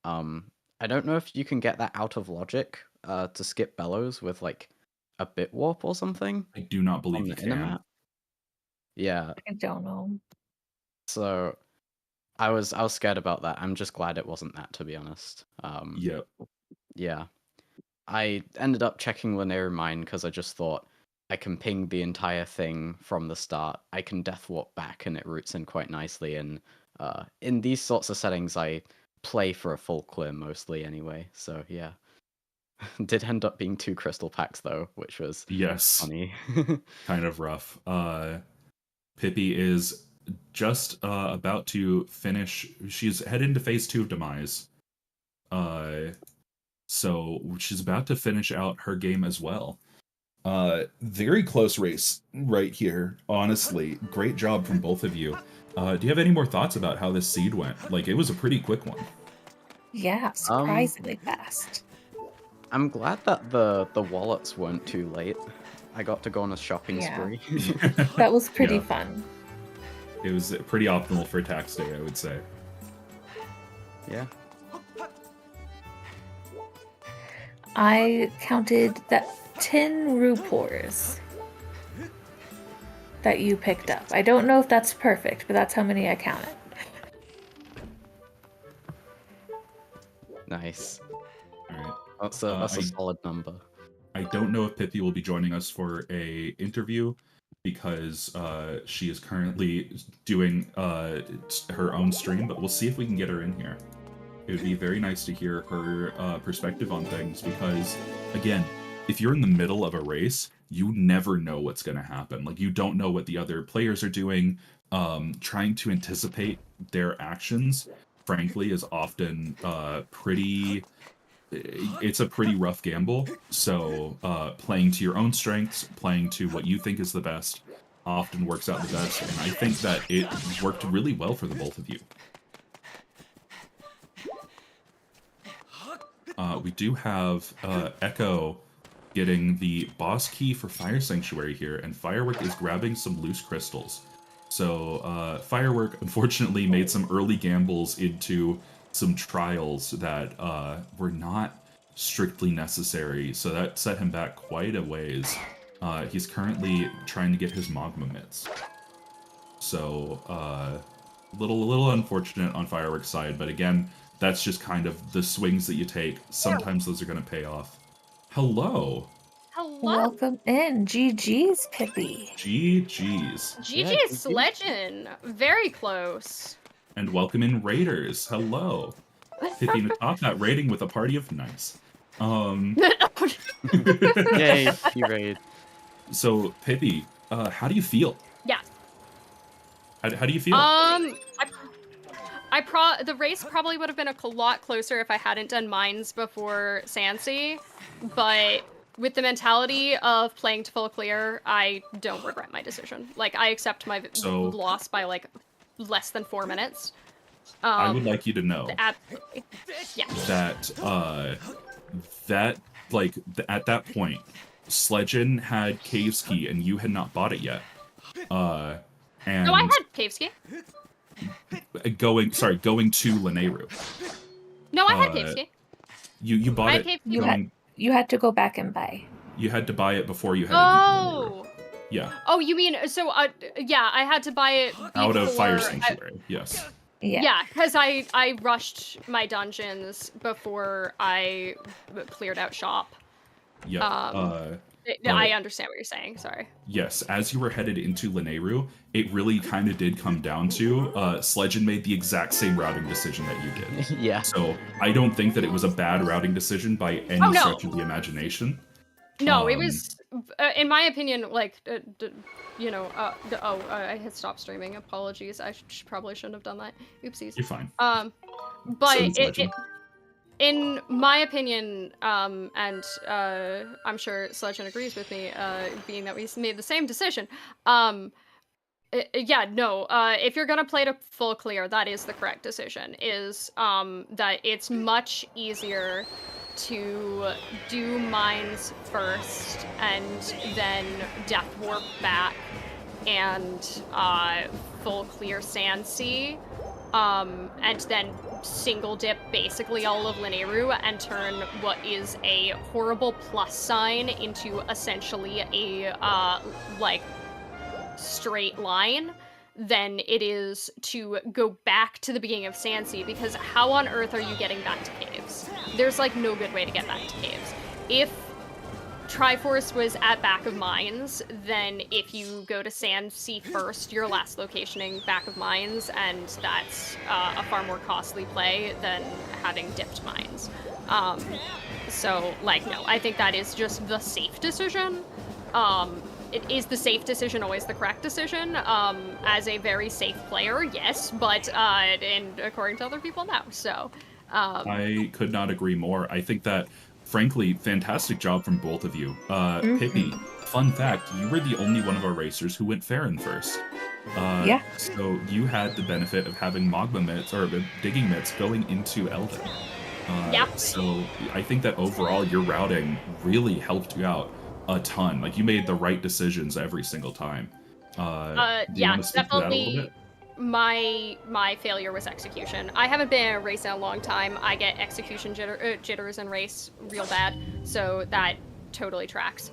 I don't know if you can get that out of logic to skip bellows with like a bit warp or something. I do not believe you can. Yeah. I don't know. So I was scared about that. I'm just glad it wasn't that, to be honest. Yep. Yeah. I ended up checking Lanayra Mine because I just thought I can ping the entire thing from the start. I can death warp back and it routes in quite nicely. And in these sorts of settings, I play for a full clear mostly anyway. So yeah. Did end up being 2 crystal packs though, which was funny. Kind of rough. Pippi is just about to finish. She's headed into phase 2 of Demise. So she's about to finish out her game as well. Very close race right here. Honestly, great job from both of you. Do you have any more thoughts about how this seed went? Like, it was a pretty quick one. Yeah, surprisingly fast. I'm glad that the wallets weren't too late. I got to go on a shopping spree. That was pretty fun. It was pretty optimal for tax day, I would say. Yeah. I counted that 10 rupees that you picked up. I don't know if that's perfect, but that's how many I counted. Nice. All right. That's a solid number. I don't know if Pippi will be joining us for a interview because she is currently doing her own stream, but we'll see if we can get her in here. It would be very nice to hear her perspective on things because, again, if you're in the middle of a race, you never know what's going to happen. Like, you don't know what the other players are doing. Trying to anticipate their actions frankly, is often pretty. It's a pretty rough gamble. So playing to your own strengths, playing to what you think is the best, often works out the best. And I think that it worked really well for the both of you. We do have Echo getting the boss key for Fire Sanctuary here, and Firework is grabbing some loose crystals. So Firework, unfortunately, made some early gambles into some trials that were not strictly necessary, so that set him back quite a ways. He's currently trying to get his Magma Mitts. So, little unfortunate on Firework's side, but again, that's just kind of the swings that you take. Sometimes those are going to pay off. Hello. Hello. Welcome in. GG's, Pippi. GG's. GG's Sledgin. Very close. And welcome in Raiders. Hello. Pippi to top that rating with a party of nice. Yay, you raid. So, Pippi, how do you feel? Yeah. How do you feel? The race probably would have been a lot closer if I hadn't done mines before Sansi, but with the mentality of playing to full clear, I don't regret my decision. Like, I accept my loss by, like, less than 4 minutes. I would like you to know absolutely. Yeah. that at that point, Sledgen had Cave's Key and you had not bought it yet. And no, I had Cave's Key. Going to Lanayru. No, I had Cave's Key. You bought it. You had to go back and buy. You had to buy it before you had. Oh. Yeah. Oh, you mean so? Yeah, I had to buy it out of Fire Sanctuary. Yes. Yeah, because I rushed my dungeons before I cleared out shop. Yeah. I understand what you're saying. Sorry. Yes, as you were headed into Lanayru, it really kind of did come down to Sledgen made the exact same routing decision that you did. Yeah. So I don't think that it was a bad routing decision by any stretch of the imagination. No, it was, in my opinion, like, I had stopped streaming. Apologies. I probably shouldn't have done that. Oopsies. You're fine. But in my opinion, and I'm sure Sledgen agrees with me, being that we made the same decision, if you're gonna play to full clear, that is the correct decision, is that it's much easier to do mines first and then death warp back and full clear Sansi, and then single dip basically all of Lanayru and turn what is a horrible plus sign into essentially a straight line than it is to go back to the beginning of Sansi, because how on earth are you getting back to caves? There's like no good way to get back to caves. If Triforce was at back of mines, then if you go to Sansi first, you're last locationing back of mines, and that's a far more costly play than having dipped mines. So, like, no, I think that is just the safe decision. Is the safe decision always the correct decision? As a very safe player, yes, but and according to other people, no. So, I could not agree more. I think that, frankly, fantastic job from both of you. Pippi, fun fact, you were the only one of our racers who went Farron first. Yeah. So you had the benefit of having Magma Mitts, or Digging Mitts, going into Elden. Yeah. So I think that overall your routing really helped you out a ton. Like, you made the right decisions every single time. Yeah, definitely. My failure was execution. I haven't been in a race in a long time. I get execution jitters in race real bad, so that totally tracks.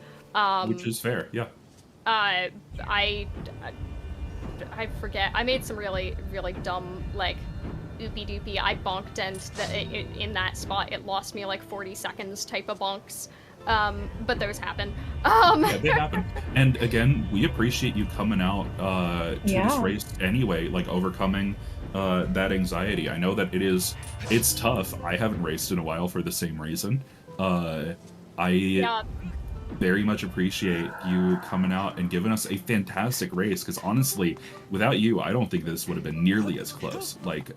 Which is fair, yeah. I forget. I made some really, really dumb, like, oopie doopie. I bonked, and in that spot it lost me like 40 seconds type of bonks. But those happen. Yeah, they happen. And again, we appreciate you coming out to this race anyway, like overcoming that anxiety. I know that it's tough. I haven't raced in a while for the same reason. I very much appreciate you coming out and giving us a fantastic race, because honestly, without you, I don't think this would have been nearly as close. Like,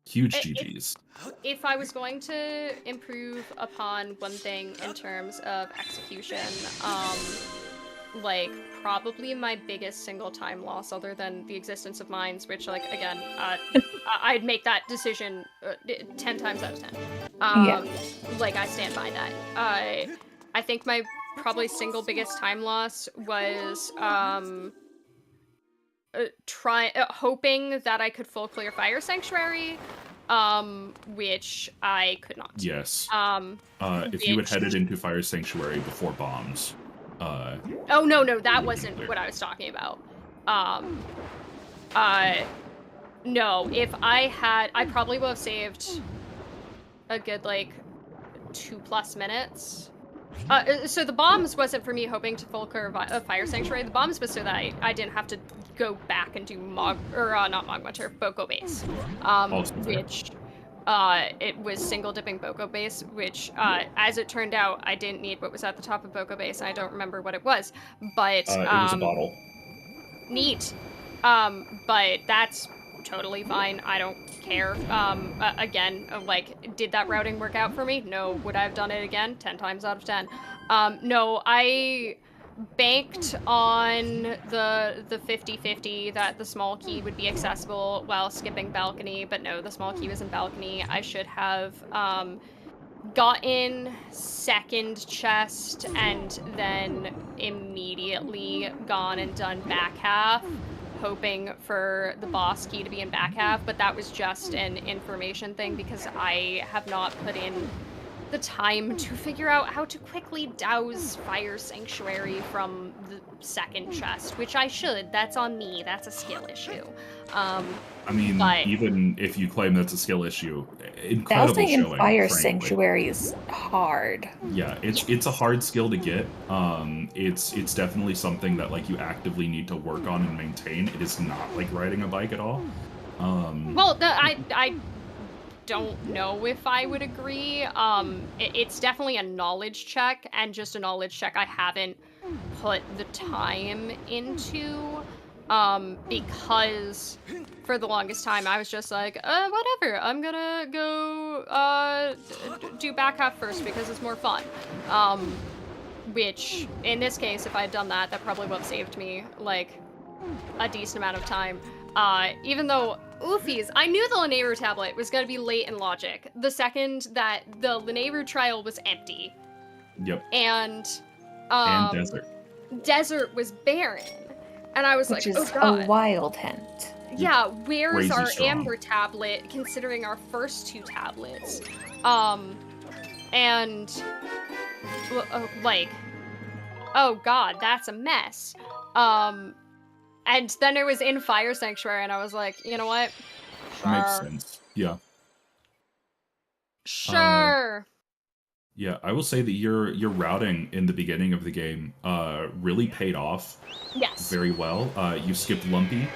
Huge GGs. If I was going to improve upon one thing in terms of execution, like, probably my biggest single time loss other than the existence of mines, which, like, again, I'd make that decision 10 times out of 10. Like, I stand by that. I think my probably single biggest time loss was hoping that I could full clear Fire Sanctuary, which I could not. Yes. If you had headed into Fire Sanctuary before bombs. Oh no, that wasn't what I was talking about. No, if I probably would have saved a good, like, 2+ minutes. So the bombs wasn't for me hoping to full clear Fire Sanctuary. The bombs was so that I didn't have to go back and do not Magma Turf, Boko Base. Which, it was single dipping Boko Base, which, as it turned out, I didn't need what was at the top of Boko Base, and I don't remember what it was. But, it was a bottle. Neat. But that's totally fine. I don't care. Again, like, did that routing work out for me? No. Would I have done it again? 10 times out of 10. No, I banked on the 50-50 that the small key would be accessible while skipping balcony, but no, the small key was in balcony. I should have gotten second chest and then immediately gone and done back half, hoping for the boss key to be in back half, but that was just an information thing because I have not put in the time to figure out how to quickly douse Fire Sanctuary from the second chest, which I should. That's on me. That's a skill issue. I mean, even if you claim that's a skill issue, incredible dousing showing. in Fire frankly. Sanctuary is hard. Yeah, it's a hard skill to get. It's definitely something that, like, you actively need to work on and maintain. It is not like riding a bike at all. Well, I don't know if I would agree. It's definitely a knowledge check, and just a knowledge check I haven't put the time into, because for the longest time I was just like, whatever, I'm gonna go do back half first because it's more fun. Which, in this case, if I had done that, that probably would have saved me, like, a decent amount of time. Even though, oofies, I knew the Linearu tablet was gonna be late in logic the second that the Linearu trial was empty. Yep. And desert. Desert was barren. And I was Which like, is oh god. a wild hint. Yeah, where's Crazy our strong. Amber tablet, considering our first two tablets? And, like, oh god, that's a mess. And then it was in Fire Sanctuary, and I was like, you know what? Sure. Makes sense. Yeah. Sure. Yeah, I will say that your routing in the beginning of the game really paid off. Yes. Very well. You skipped Lumpy,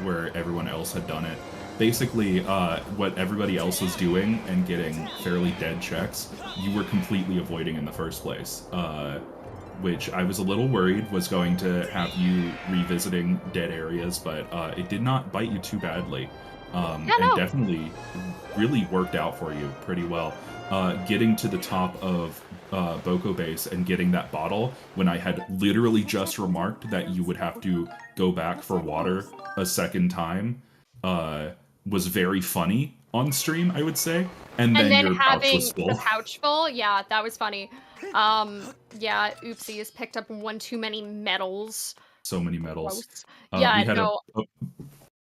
where everyone else had done it. Basically, what everybody else was doing and getting fairly dead checks, you were completely avoiding in the first place. Which I was a little worried was going to have you revisiting dead areas, but it did not bite you too badly. And definitely really worked out for you pretty well. Getting to the top of Boko Base and getting that bottle when I had literally just remarked that you would have to go back for water a second time was very funny on stream, I would say. And then your pouch having was full. the pouch full, yeah, that was funny. Yeah, oopsies, picked up one too many medals. So many medals. Yeah, no.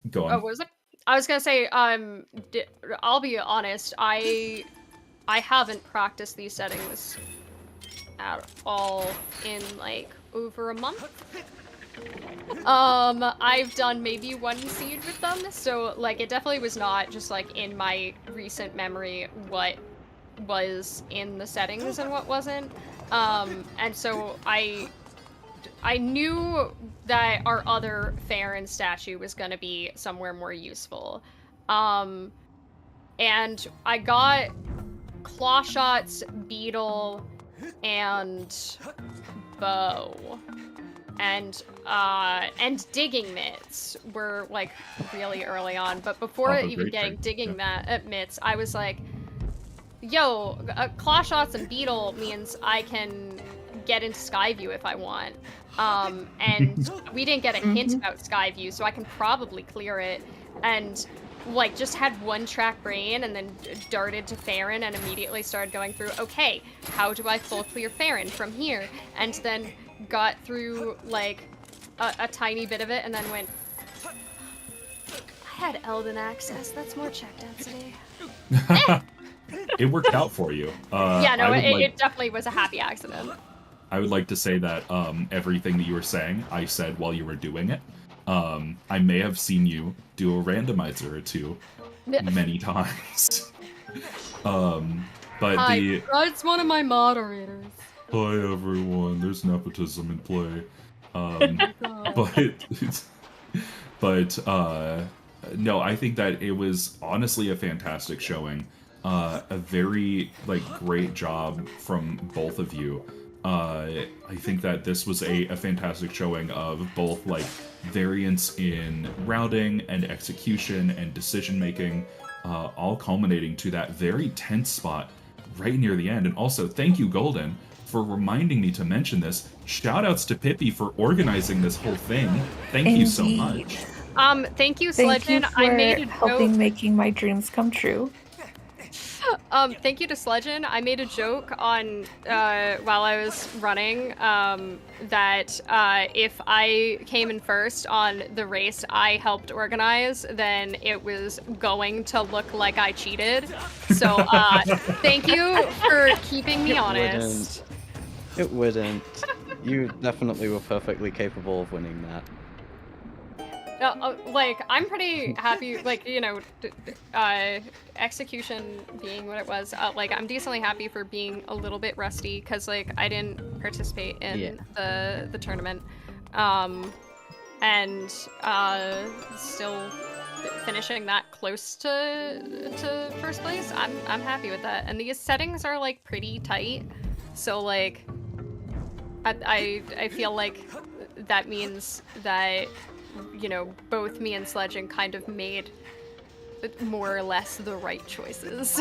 Go on. Oh, what was it? I was gonna say, I'll be honest, I haven't practiced these settings at all in, like, over a month. I've done maybe one seed with them, so, like, it definitely was not just, like, in my recent memory what was in the settings and what wasn't. And so I knew that our other Farron statue was gonna be somewhere more useful. And I got claw shots, beetle, and bow. and digging mitts were like really early on. But before Oh, even great getting thing. digging Yeah. mitts, I was like, yo, claw shots and beetle means I can get into Skyview if I want. And we didn't get a hint about Skyview, so I can probably clear it. And like just had one track brain and then darted to Farron and immediately started going through, okay, how do I full clear Farron from here? And then got through like a tiny bit of it and then went, I had Elden access, that's more check density. It worked out for you. Yeah, no, I would it definitely was a happy accident. I would like to say that everything that you were saying, I said while you were doing it. I may have seen you do a randomizer or two many times. But Hi, it's one of my moderators. Hi everyone, there's nepotism in play. But no, I think that it was honestly a fantastic showing. A very great job from both of you. I think that this was a fantastic showing of both variance in routing and execution and decision making, all culminating to that very tense spot right near the end. And also, thank you, Golden, for reminding me to mention this. Shoutouts to Pippi for organizing this whole thing. Thank you so much. Thank you, Thank Sledgen. you for I made a helping joke. making my dreams come true. Thank you to Sledgen. I made a joke on while I was running that if I came in first on the race I helped organize, then it was going to look like I cheated. So thank you for keeping me honest. It wouldn't. You definitely were perfectly capable of winning that. I'm pretty happy, execution being what it was, I'm decently happy for being a little bit rusty, because, I didn't participate in the tournament, and still finishing that close to first place, I'm happy with that, and these settings are, pretty tight, so, I feel like that means that both me and Sledgen kind of made more or less the right choices,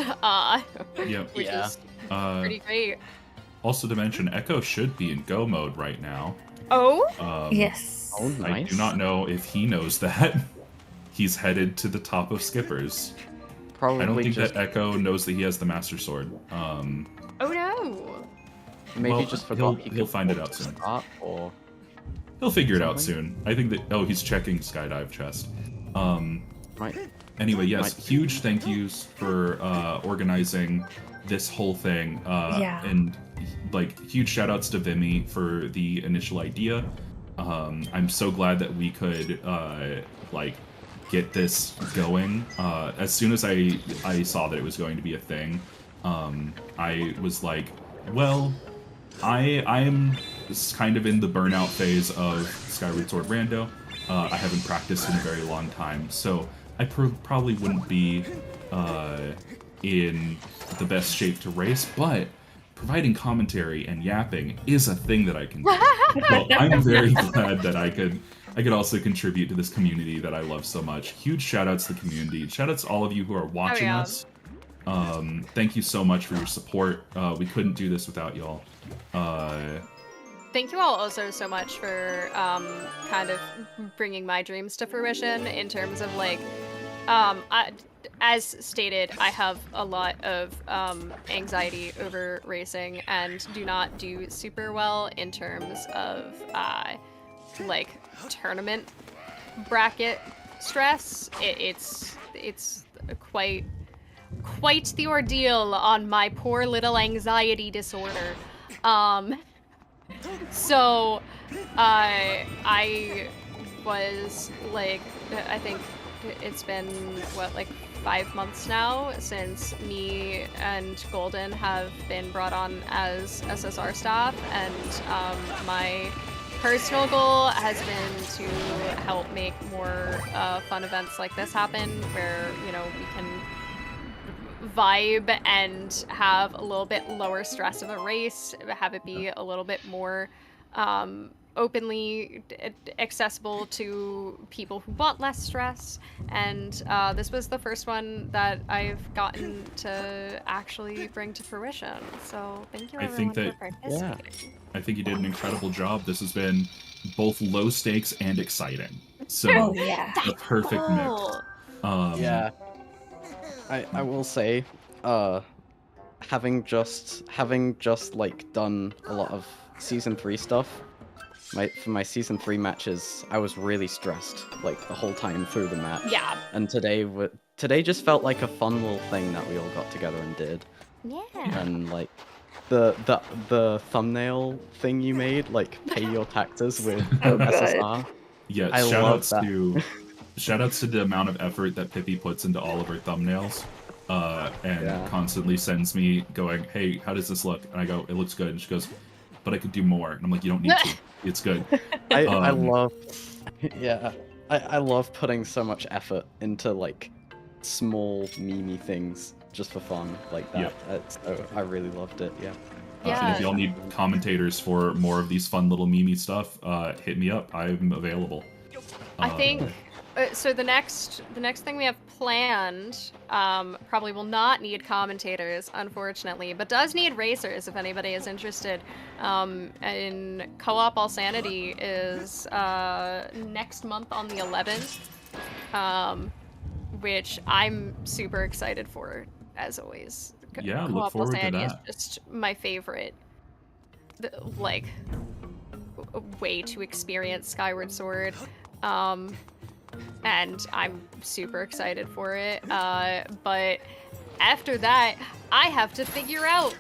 which is pretty great. Also to mention, Echo should be in go mode right now. Oh? Yes. Oh, nice. I do not know if he knows that. He's headed to the top of Skippers. Probably I don't think just that Echo knows that he has the Master Sword. Oh no! maybe just forgot he'll find it out soon. Or He'll figure it out something? soon. I think that... Oh, he's checking Skydive chest. right. Anyway, yes, huge thank yous for organizing this whole thing. And, huge shout-outs to Vimy for the initial idea. I'm so glad that we could, get this going. As soon as I saw that it was going to be a thing, I was like, well... I'm kind of in the burnout phase of Skyward Sword Rando. I haven't practiced in a very long time, so I probably wouldn't be in the best shape to race, but providing commentary and yapping is a thing that I can do. Well, I'm very glad that I could also contribute to this community that I love so much. Huge shout-outs to the community. Shout-outs to all of you who are watching us. Thank you so much for your support. We couldn't do this without y'all. Thank you all also so much for kind of bringing my dreams to fruition in terms of as stated, I have a lot of anxiety over racing and do not do super well in terms of tournament bracket stress. It's quite the ordeal on my poor little anxiety disorder. So I was I think it's been 5 months now since me and Golden have been brought on as SSR staff, and my personal goal has been to help make more fun events like this happen, where we can vibe and have a little bit lower stress of a race, have it be a little bit more openly accessible to people who want less stress. And this was the first one that I've gotten to actually bring to fruition. So thank you, I everyone, think for that- participating. I think you did an incredible job. This has been both low stakes and exciting. So Oh yeah. the perfect mix. Cool. Yeah. I will say, having just like done a lot of season 3 stuff, for my season 3 matches, I was really stressed like the whole time through the match. Yeah. And today just felt like a fun little thing that we all got together and did. Yeah. And like the thumbnail thing you made, like pay your taxes with Oh, good. SSR. Yeah, I love that. shoutouts to the amount of effort that Pippi puts into all of her thumbnails. And Yeah. constantly sends me going, hey, how does this look? And I go, it looks good. And she goes, but I could do more. And I'm like, you don't need to. It's good. I Um, love, yeah, I love putting so much effort into like small memey things just for fun like that. I really loved it. Yeah. And if y'all need commentators for more of these fun little meme stuff, hit me up. I'm available. I think so. The next thing we have planned probably will not need commentators, unfortunately, but does need racers if anybody is interested. And Co-op All Sanity is next month on the 11th, which I'm super excited for, as always. Yeah, look Co-op All forward to Sanity is that. just my favorite, like, way to experience Skyward Sword. And I'm super excited for it. But after that, I have to figure out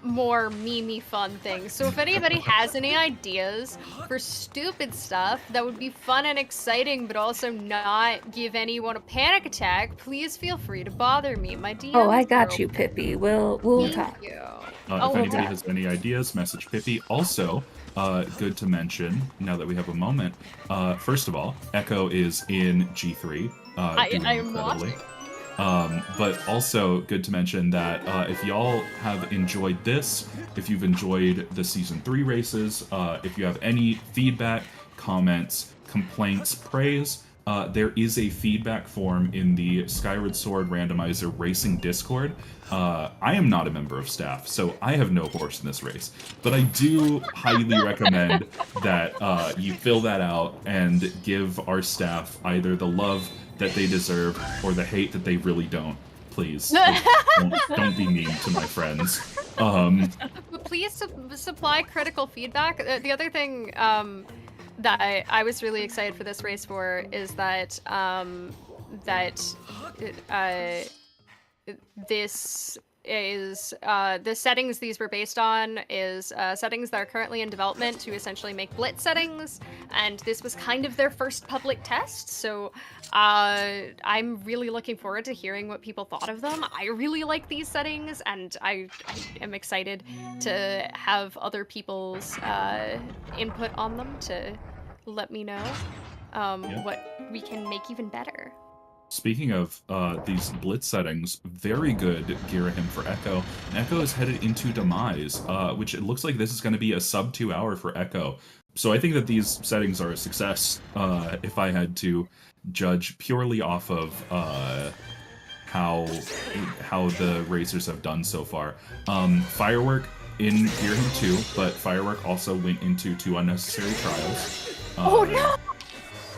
more memey fun things. So if anybody has any ideas for stupid stuff that would be fun and exciting, but also not give anyone a panic attack, please feel free to bother me. My DMs Oh, I got are you, open. Pippi. We'll Thank talk. you. If anybody okay. has any ideas, message Pippi. Also, good to mention, now that we have a moment, first of all, Echo is in G3. Doing I am incredibly. watching. But also good to mention that if y'all have enjoyed this, if you've enjoyed the Season 3 races, if you have any feedback, comments, complaints, praise, there is a feedback form in the Skyward Sword Randomizer Racing Discord. I am not a member of staff, so I have no horse in this race. But I do highly recommend that you fill that out and give our staff either the love that they deserve or the hate that they really don't. Please, don't be mean to my friends. But please supply critical feedback. The other thing that I was really excited for this race for is that this is the settings these were based on is settings that are currently in development to essentially make blitz settings, and this was kind of their first public test, so I'm really looking forward to hearing what people thought of them. I really like these settings, and I am excited to have other people's input on them to let me know what we can make even better. Speaking of these blitz settings, very good Girahim for Echo. And Echo is headed into Demise, which it looks like this is going to be a sub 2 hour for Echo. So I think that these settings are a success if I had to judge purely off of how the racers have done so far. Firework in Girahim 2, but Firework also went into 2 unnecessary trials. Oh no!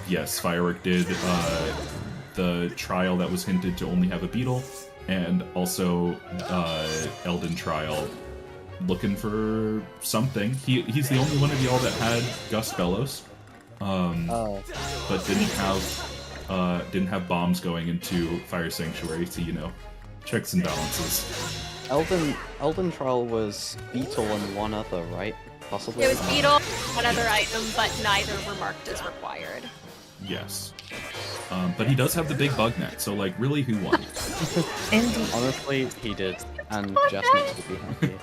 Yes, Firework did the trial that was hinted to only have a beetle, and also Elden trial looking for something. He's the only one of y'all that had Gust Bellows, but didn't have bombs going into Fire Sanctuary to checks and balances. Elden trial was beetle and one other, right? Possibly. It was beetle, one other item, but neither were marked as required. Yes. But he does have the big bug net, so really, who won? Indeed. Honestly, he did, and Jess needs to be happy.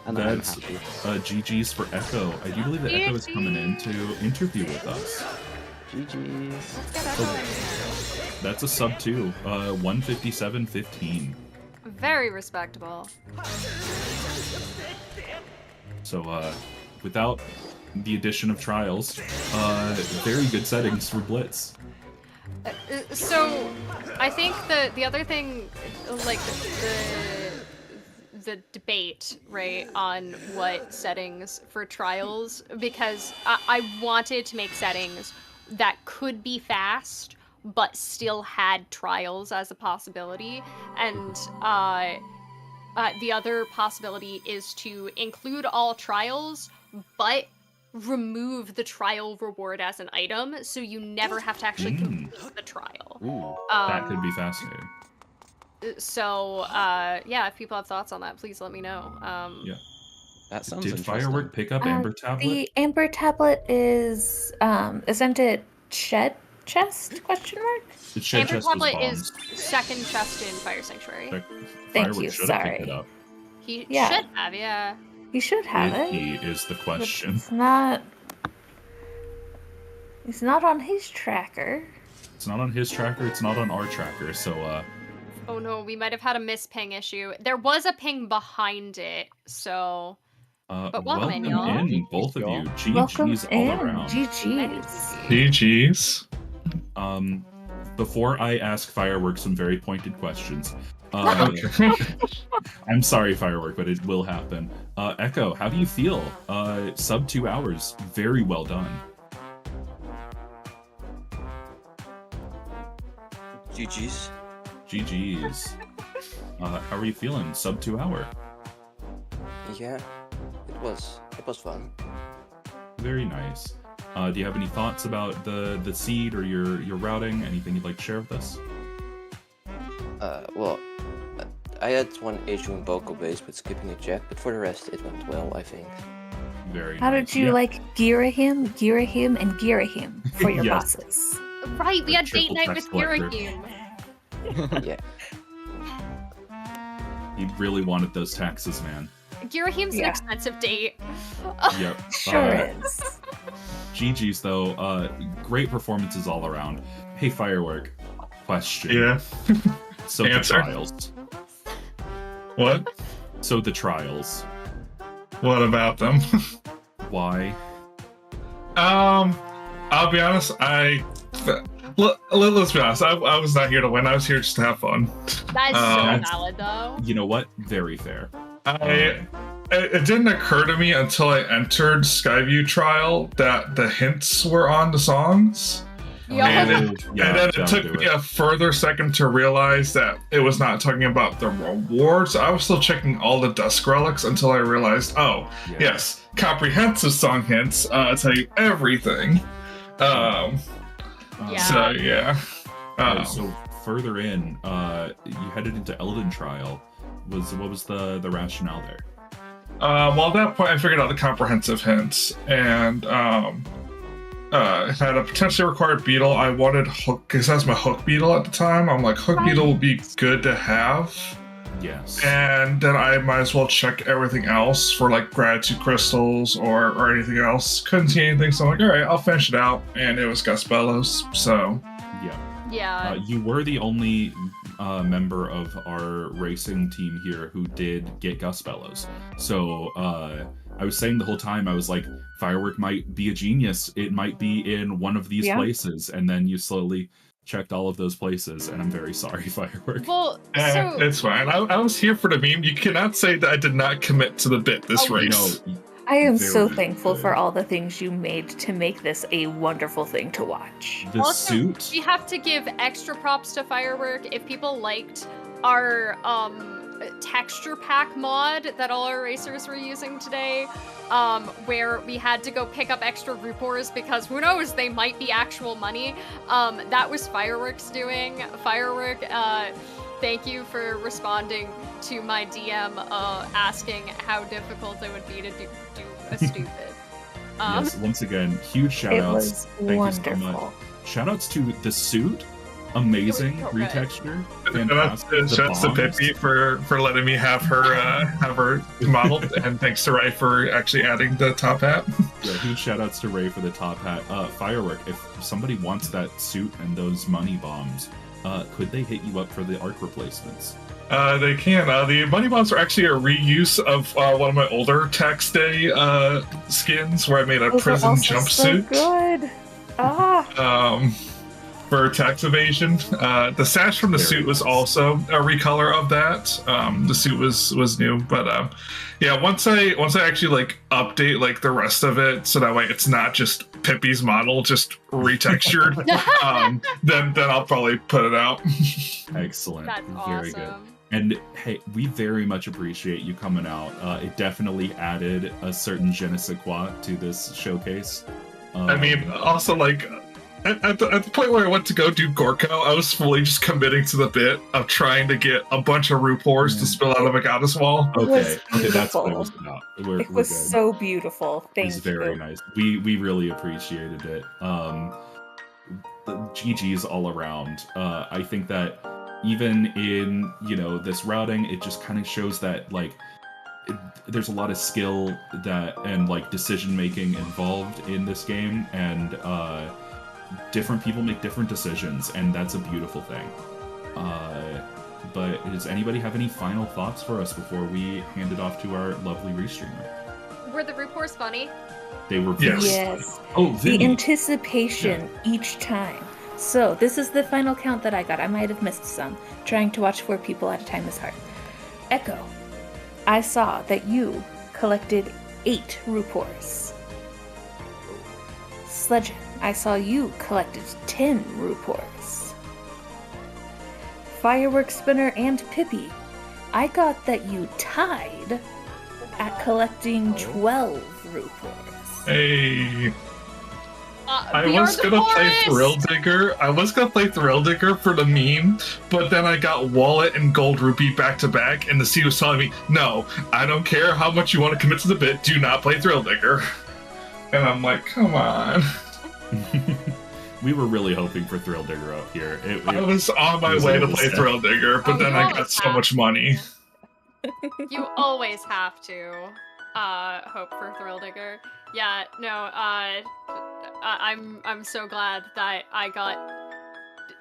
And I'm That's happy. GG's for Echo. I do believe that Echo is coming in to interview with us. GG's. Let's get Echo in here. That's a sub 2, 157.15. Very respectable. So, without the addition of Trials. Very good settings for Blitz. So, I think the other thing, like the debate, right, on what settings for Trials, because I wanted to make settings that could be fast, but still had Trials as a possibility, and the other possibility is to include all Trials, but remove the trial reward as an item, so you never have to actually complete the trial. Ooh, That could be fascinating. So, yeah, if people have thoughts on that, please let me know. Yeah. that sounds Did interesting. Firework pick up Amber Tablet? The Amber Tablet is, isn't it Shed Chest? Question mark? The Shed Amber Chest was Tablet is bombs. second chest in Fire Sanctuary. Thank Firework you, should have picked sorry. it up. He Yeah. should have, yeah. You should have Did it. he is the question. It's not. It's not on his tracker. It's not on his tracker, it's not on our tracker, so Oh no, we might have had a misping issue. There was a ping behind it, so... But welcome in, y'all. in, both of you. Welcome GG's all in. around. GG's. GG's. Before I ask Firework some very pointed questions, Okay. I'm sorry, Firework, but it will happen. Echo, how do you feel? Sub 2 hours, very well done. GG's. GG's. How are you feeling? Sub 2 hour. Yeah, it was fun. Very nice. Do you have any thoughts about the seed or your routing? Anything you'd like to share with us? Well, I had one issue in vocal base with skipping a check, but for the rest it went well, I think. Very How nice. did you Yeah. like gear him, and gear him for your Yes. bosses? Right, we The had date triple night tax with collector. Girahim. Yeah. You really wanted those taxes, man. Girahim's an Yeah. expensive date. Yep. Sure is. GG's though, great performances all around. Hey, Firework, question. Yeah. So the Answer. trials. What? So the trials. What about them? Why? I'll be honest. Let's be honest. I was not here to win. I was here just to have fun. That's Um, so valid, though. You know what? Very fair. It didn't occur to me until I entered Skyview Trial that the hints were on the songs. And Yo. then it don't took do me a further second to realize that it was not talking about the rewards. I was still checking all the Dusk Relics until I realized, oh, Yeah. yes, comprehensive song hints tell you everything. Yeah. So, yeah. So further in, you headed into Elden Trial. What was the rationale there? Well, at that point, I figured out the comprehensive hints, and had a potentially required beetle. I wanted hook, because that's my hook beetle at the time. I'm like, hook beetle would be good to have. Yes. And then I might as well check everything else for like gratitude crystals or anything else. Couldn't see anything, so I'm like, all right, I'll finish it out. And it was Gus Bellows, so Yeah. Yeah. You were the only member of our racing team here who did get Gus Bellows. So I was saying the whole time, I was like, Firework might be a genius. It might be in one of these Yeah. places. And then you slowly checked all of those places, and I'm very sorry, Firework. Well, so... it's fine. I was here for the meme. You cannot say that I did not commit to the bit this Oh, race. No, I am very so thankful good. for all the things you made to make this a wonderful thing to watch. The Also, suit. we have to give extra props to Firework. If people liked our texture pack mod that all our racers were using today, where we had to go pick up extra Rupors because who knows, they might be actual money. That was Firework's doing. Firework, thank you for responding to my DM asking how difficult it would be to do a stupid. Yes, once again, huge shout It outs. was Thank you so wonderful. much. Shout outs to the suit. Amazing so good. retexture. And Fantastic. shouts to bombs. Pippi for letting me have her modeled, and thanks to Rai for actually adding the top hat. Yeah, huge shout outs to Ray for the top hat. Firework, if somebody wants that suit and those money bombs, could they hit you up for the arc replacements? They can. The Money Bombs are actually a reuse of one of my older Tax Day skins where I made a Those are prison also jumpsuit. So good. Ah. For tax evasion. The sash from the suit was also a recolor of that. The suit was new, but yeah. Once I actually like update like the rest of it, so that way it's not just Pippi's model, just retextured. Then I'll probably put it out. Excellent. That's Very awesome. good. And hey, we very much appreciate you coming out. It definitely added a certain je ne sais quoi to this showcase. I mean, also like. At the point where I went to go do Gorko, I was fully just committing to the bit of trying to get a bunch of Rupors to spill out of a goddess wall. Okay, that's what it was about. It was so beautiful. Thank you. It was very nice. We really appreciated it. The GG's all around. I think that even in this routing, it just kind of shows that like there's a lot of skill and like decision making involved in this game, and different people make different decisions, and that's a beautiful thing. But does anybody have any final thoughts for us before we hand it off to our lovely restreamer? Were the Rupors funny? They were Yes. Oh, the anticipation each time. So this is the final count that I got. I might have missed some. Trying to watch 4 people at a time is hard. Echo, I saw that you collected 8 Rupors. Sledge, I saw you collected 10 Rupors. Firework Spinner and Pippi, I got that you tied at collecting 12 Rupors. Hey. I We was are the gonna play forest! Thrill Digger. I was gonna play Thrill Digger for the meme, but then I got Wallet and Gold Rupee back to back, and the sea was telling me, "No, I don't care how much you want to commit to the bit. Do not play Thrill Digger." And I'm like, "Come on." We were really hoping for Thrill Digger up here. I was on my way to play Thrill Digger, but then I got so much money. You always have to hope for Thrill Digger. Yeah, no, I'm so glad that I got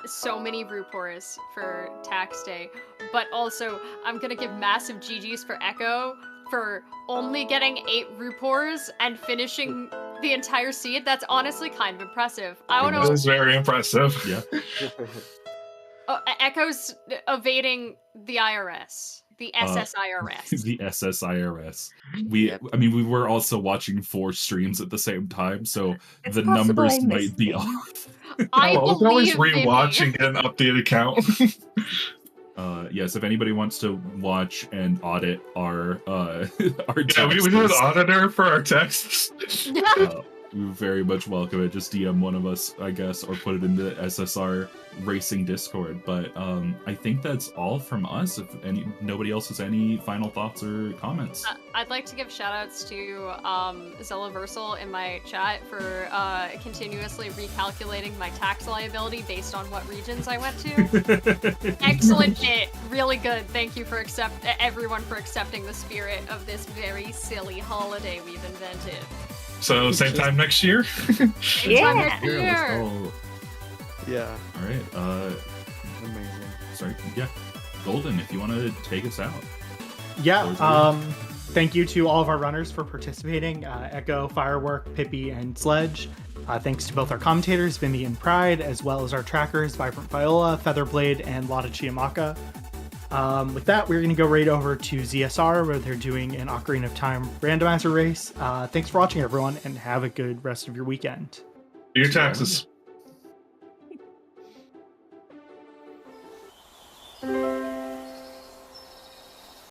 so many Rupors for tax day, but also I'm gonna give massive GGs for Echo for only getting 8 Rupors and finishing the entire seed. That's honestly kind of impressive. I want That to. was very impressive. Yeah. Echo's evading the IRS. The SSIRS. The SSIRS. I mean, we were also watching 4 streams at the same time, so It's the possible numbers I might missed be things. off. I was always believe rewatching an updated count. Yes, if anybody wants to watch and audit our Yeah, texts, we do an auditor for our texts. we very much welcome it. Just DM one of us, I guess, or put it in the SSR Racing Discord. But I think that's all from us. If nobody else has any final thoughts or comments. I'd like to give shoutouts to Zeldaversal in my chat for continuously recalculating my tax liability based on what regions I went to. Excellent shit. Really good. Thank you for everyone for accepting the spirit of this very silly holiday we've invented. So same time next year? Yeah. Next year. Oh, Yeah. all right. Amazing. Sorry. Yeah. Golden, if you want to take us out. Yeah. Thank you to all of our runners for participating. Echo, Firework, Pippi, and Sledge. Thanks to both our commentators, Vimy and Pride, as well as our trackers, Vibrant Viola, Featherblade, and Lotta Chiamaka. With that, we're going to go right over to ZSR, where they're doing an Ocarina of Time randomizer race. Thanks for watching, everyone, and have a good rest of your weekend. Do your taxes.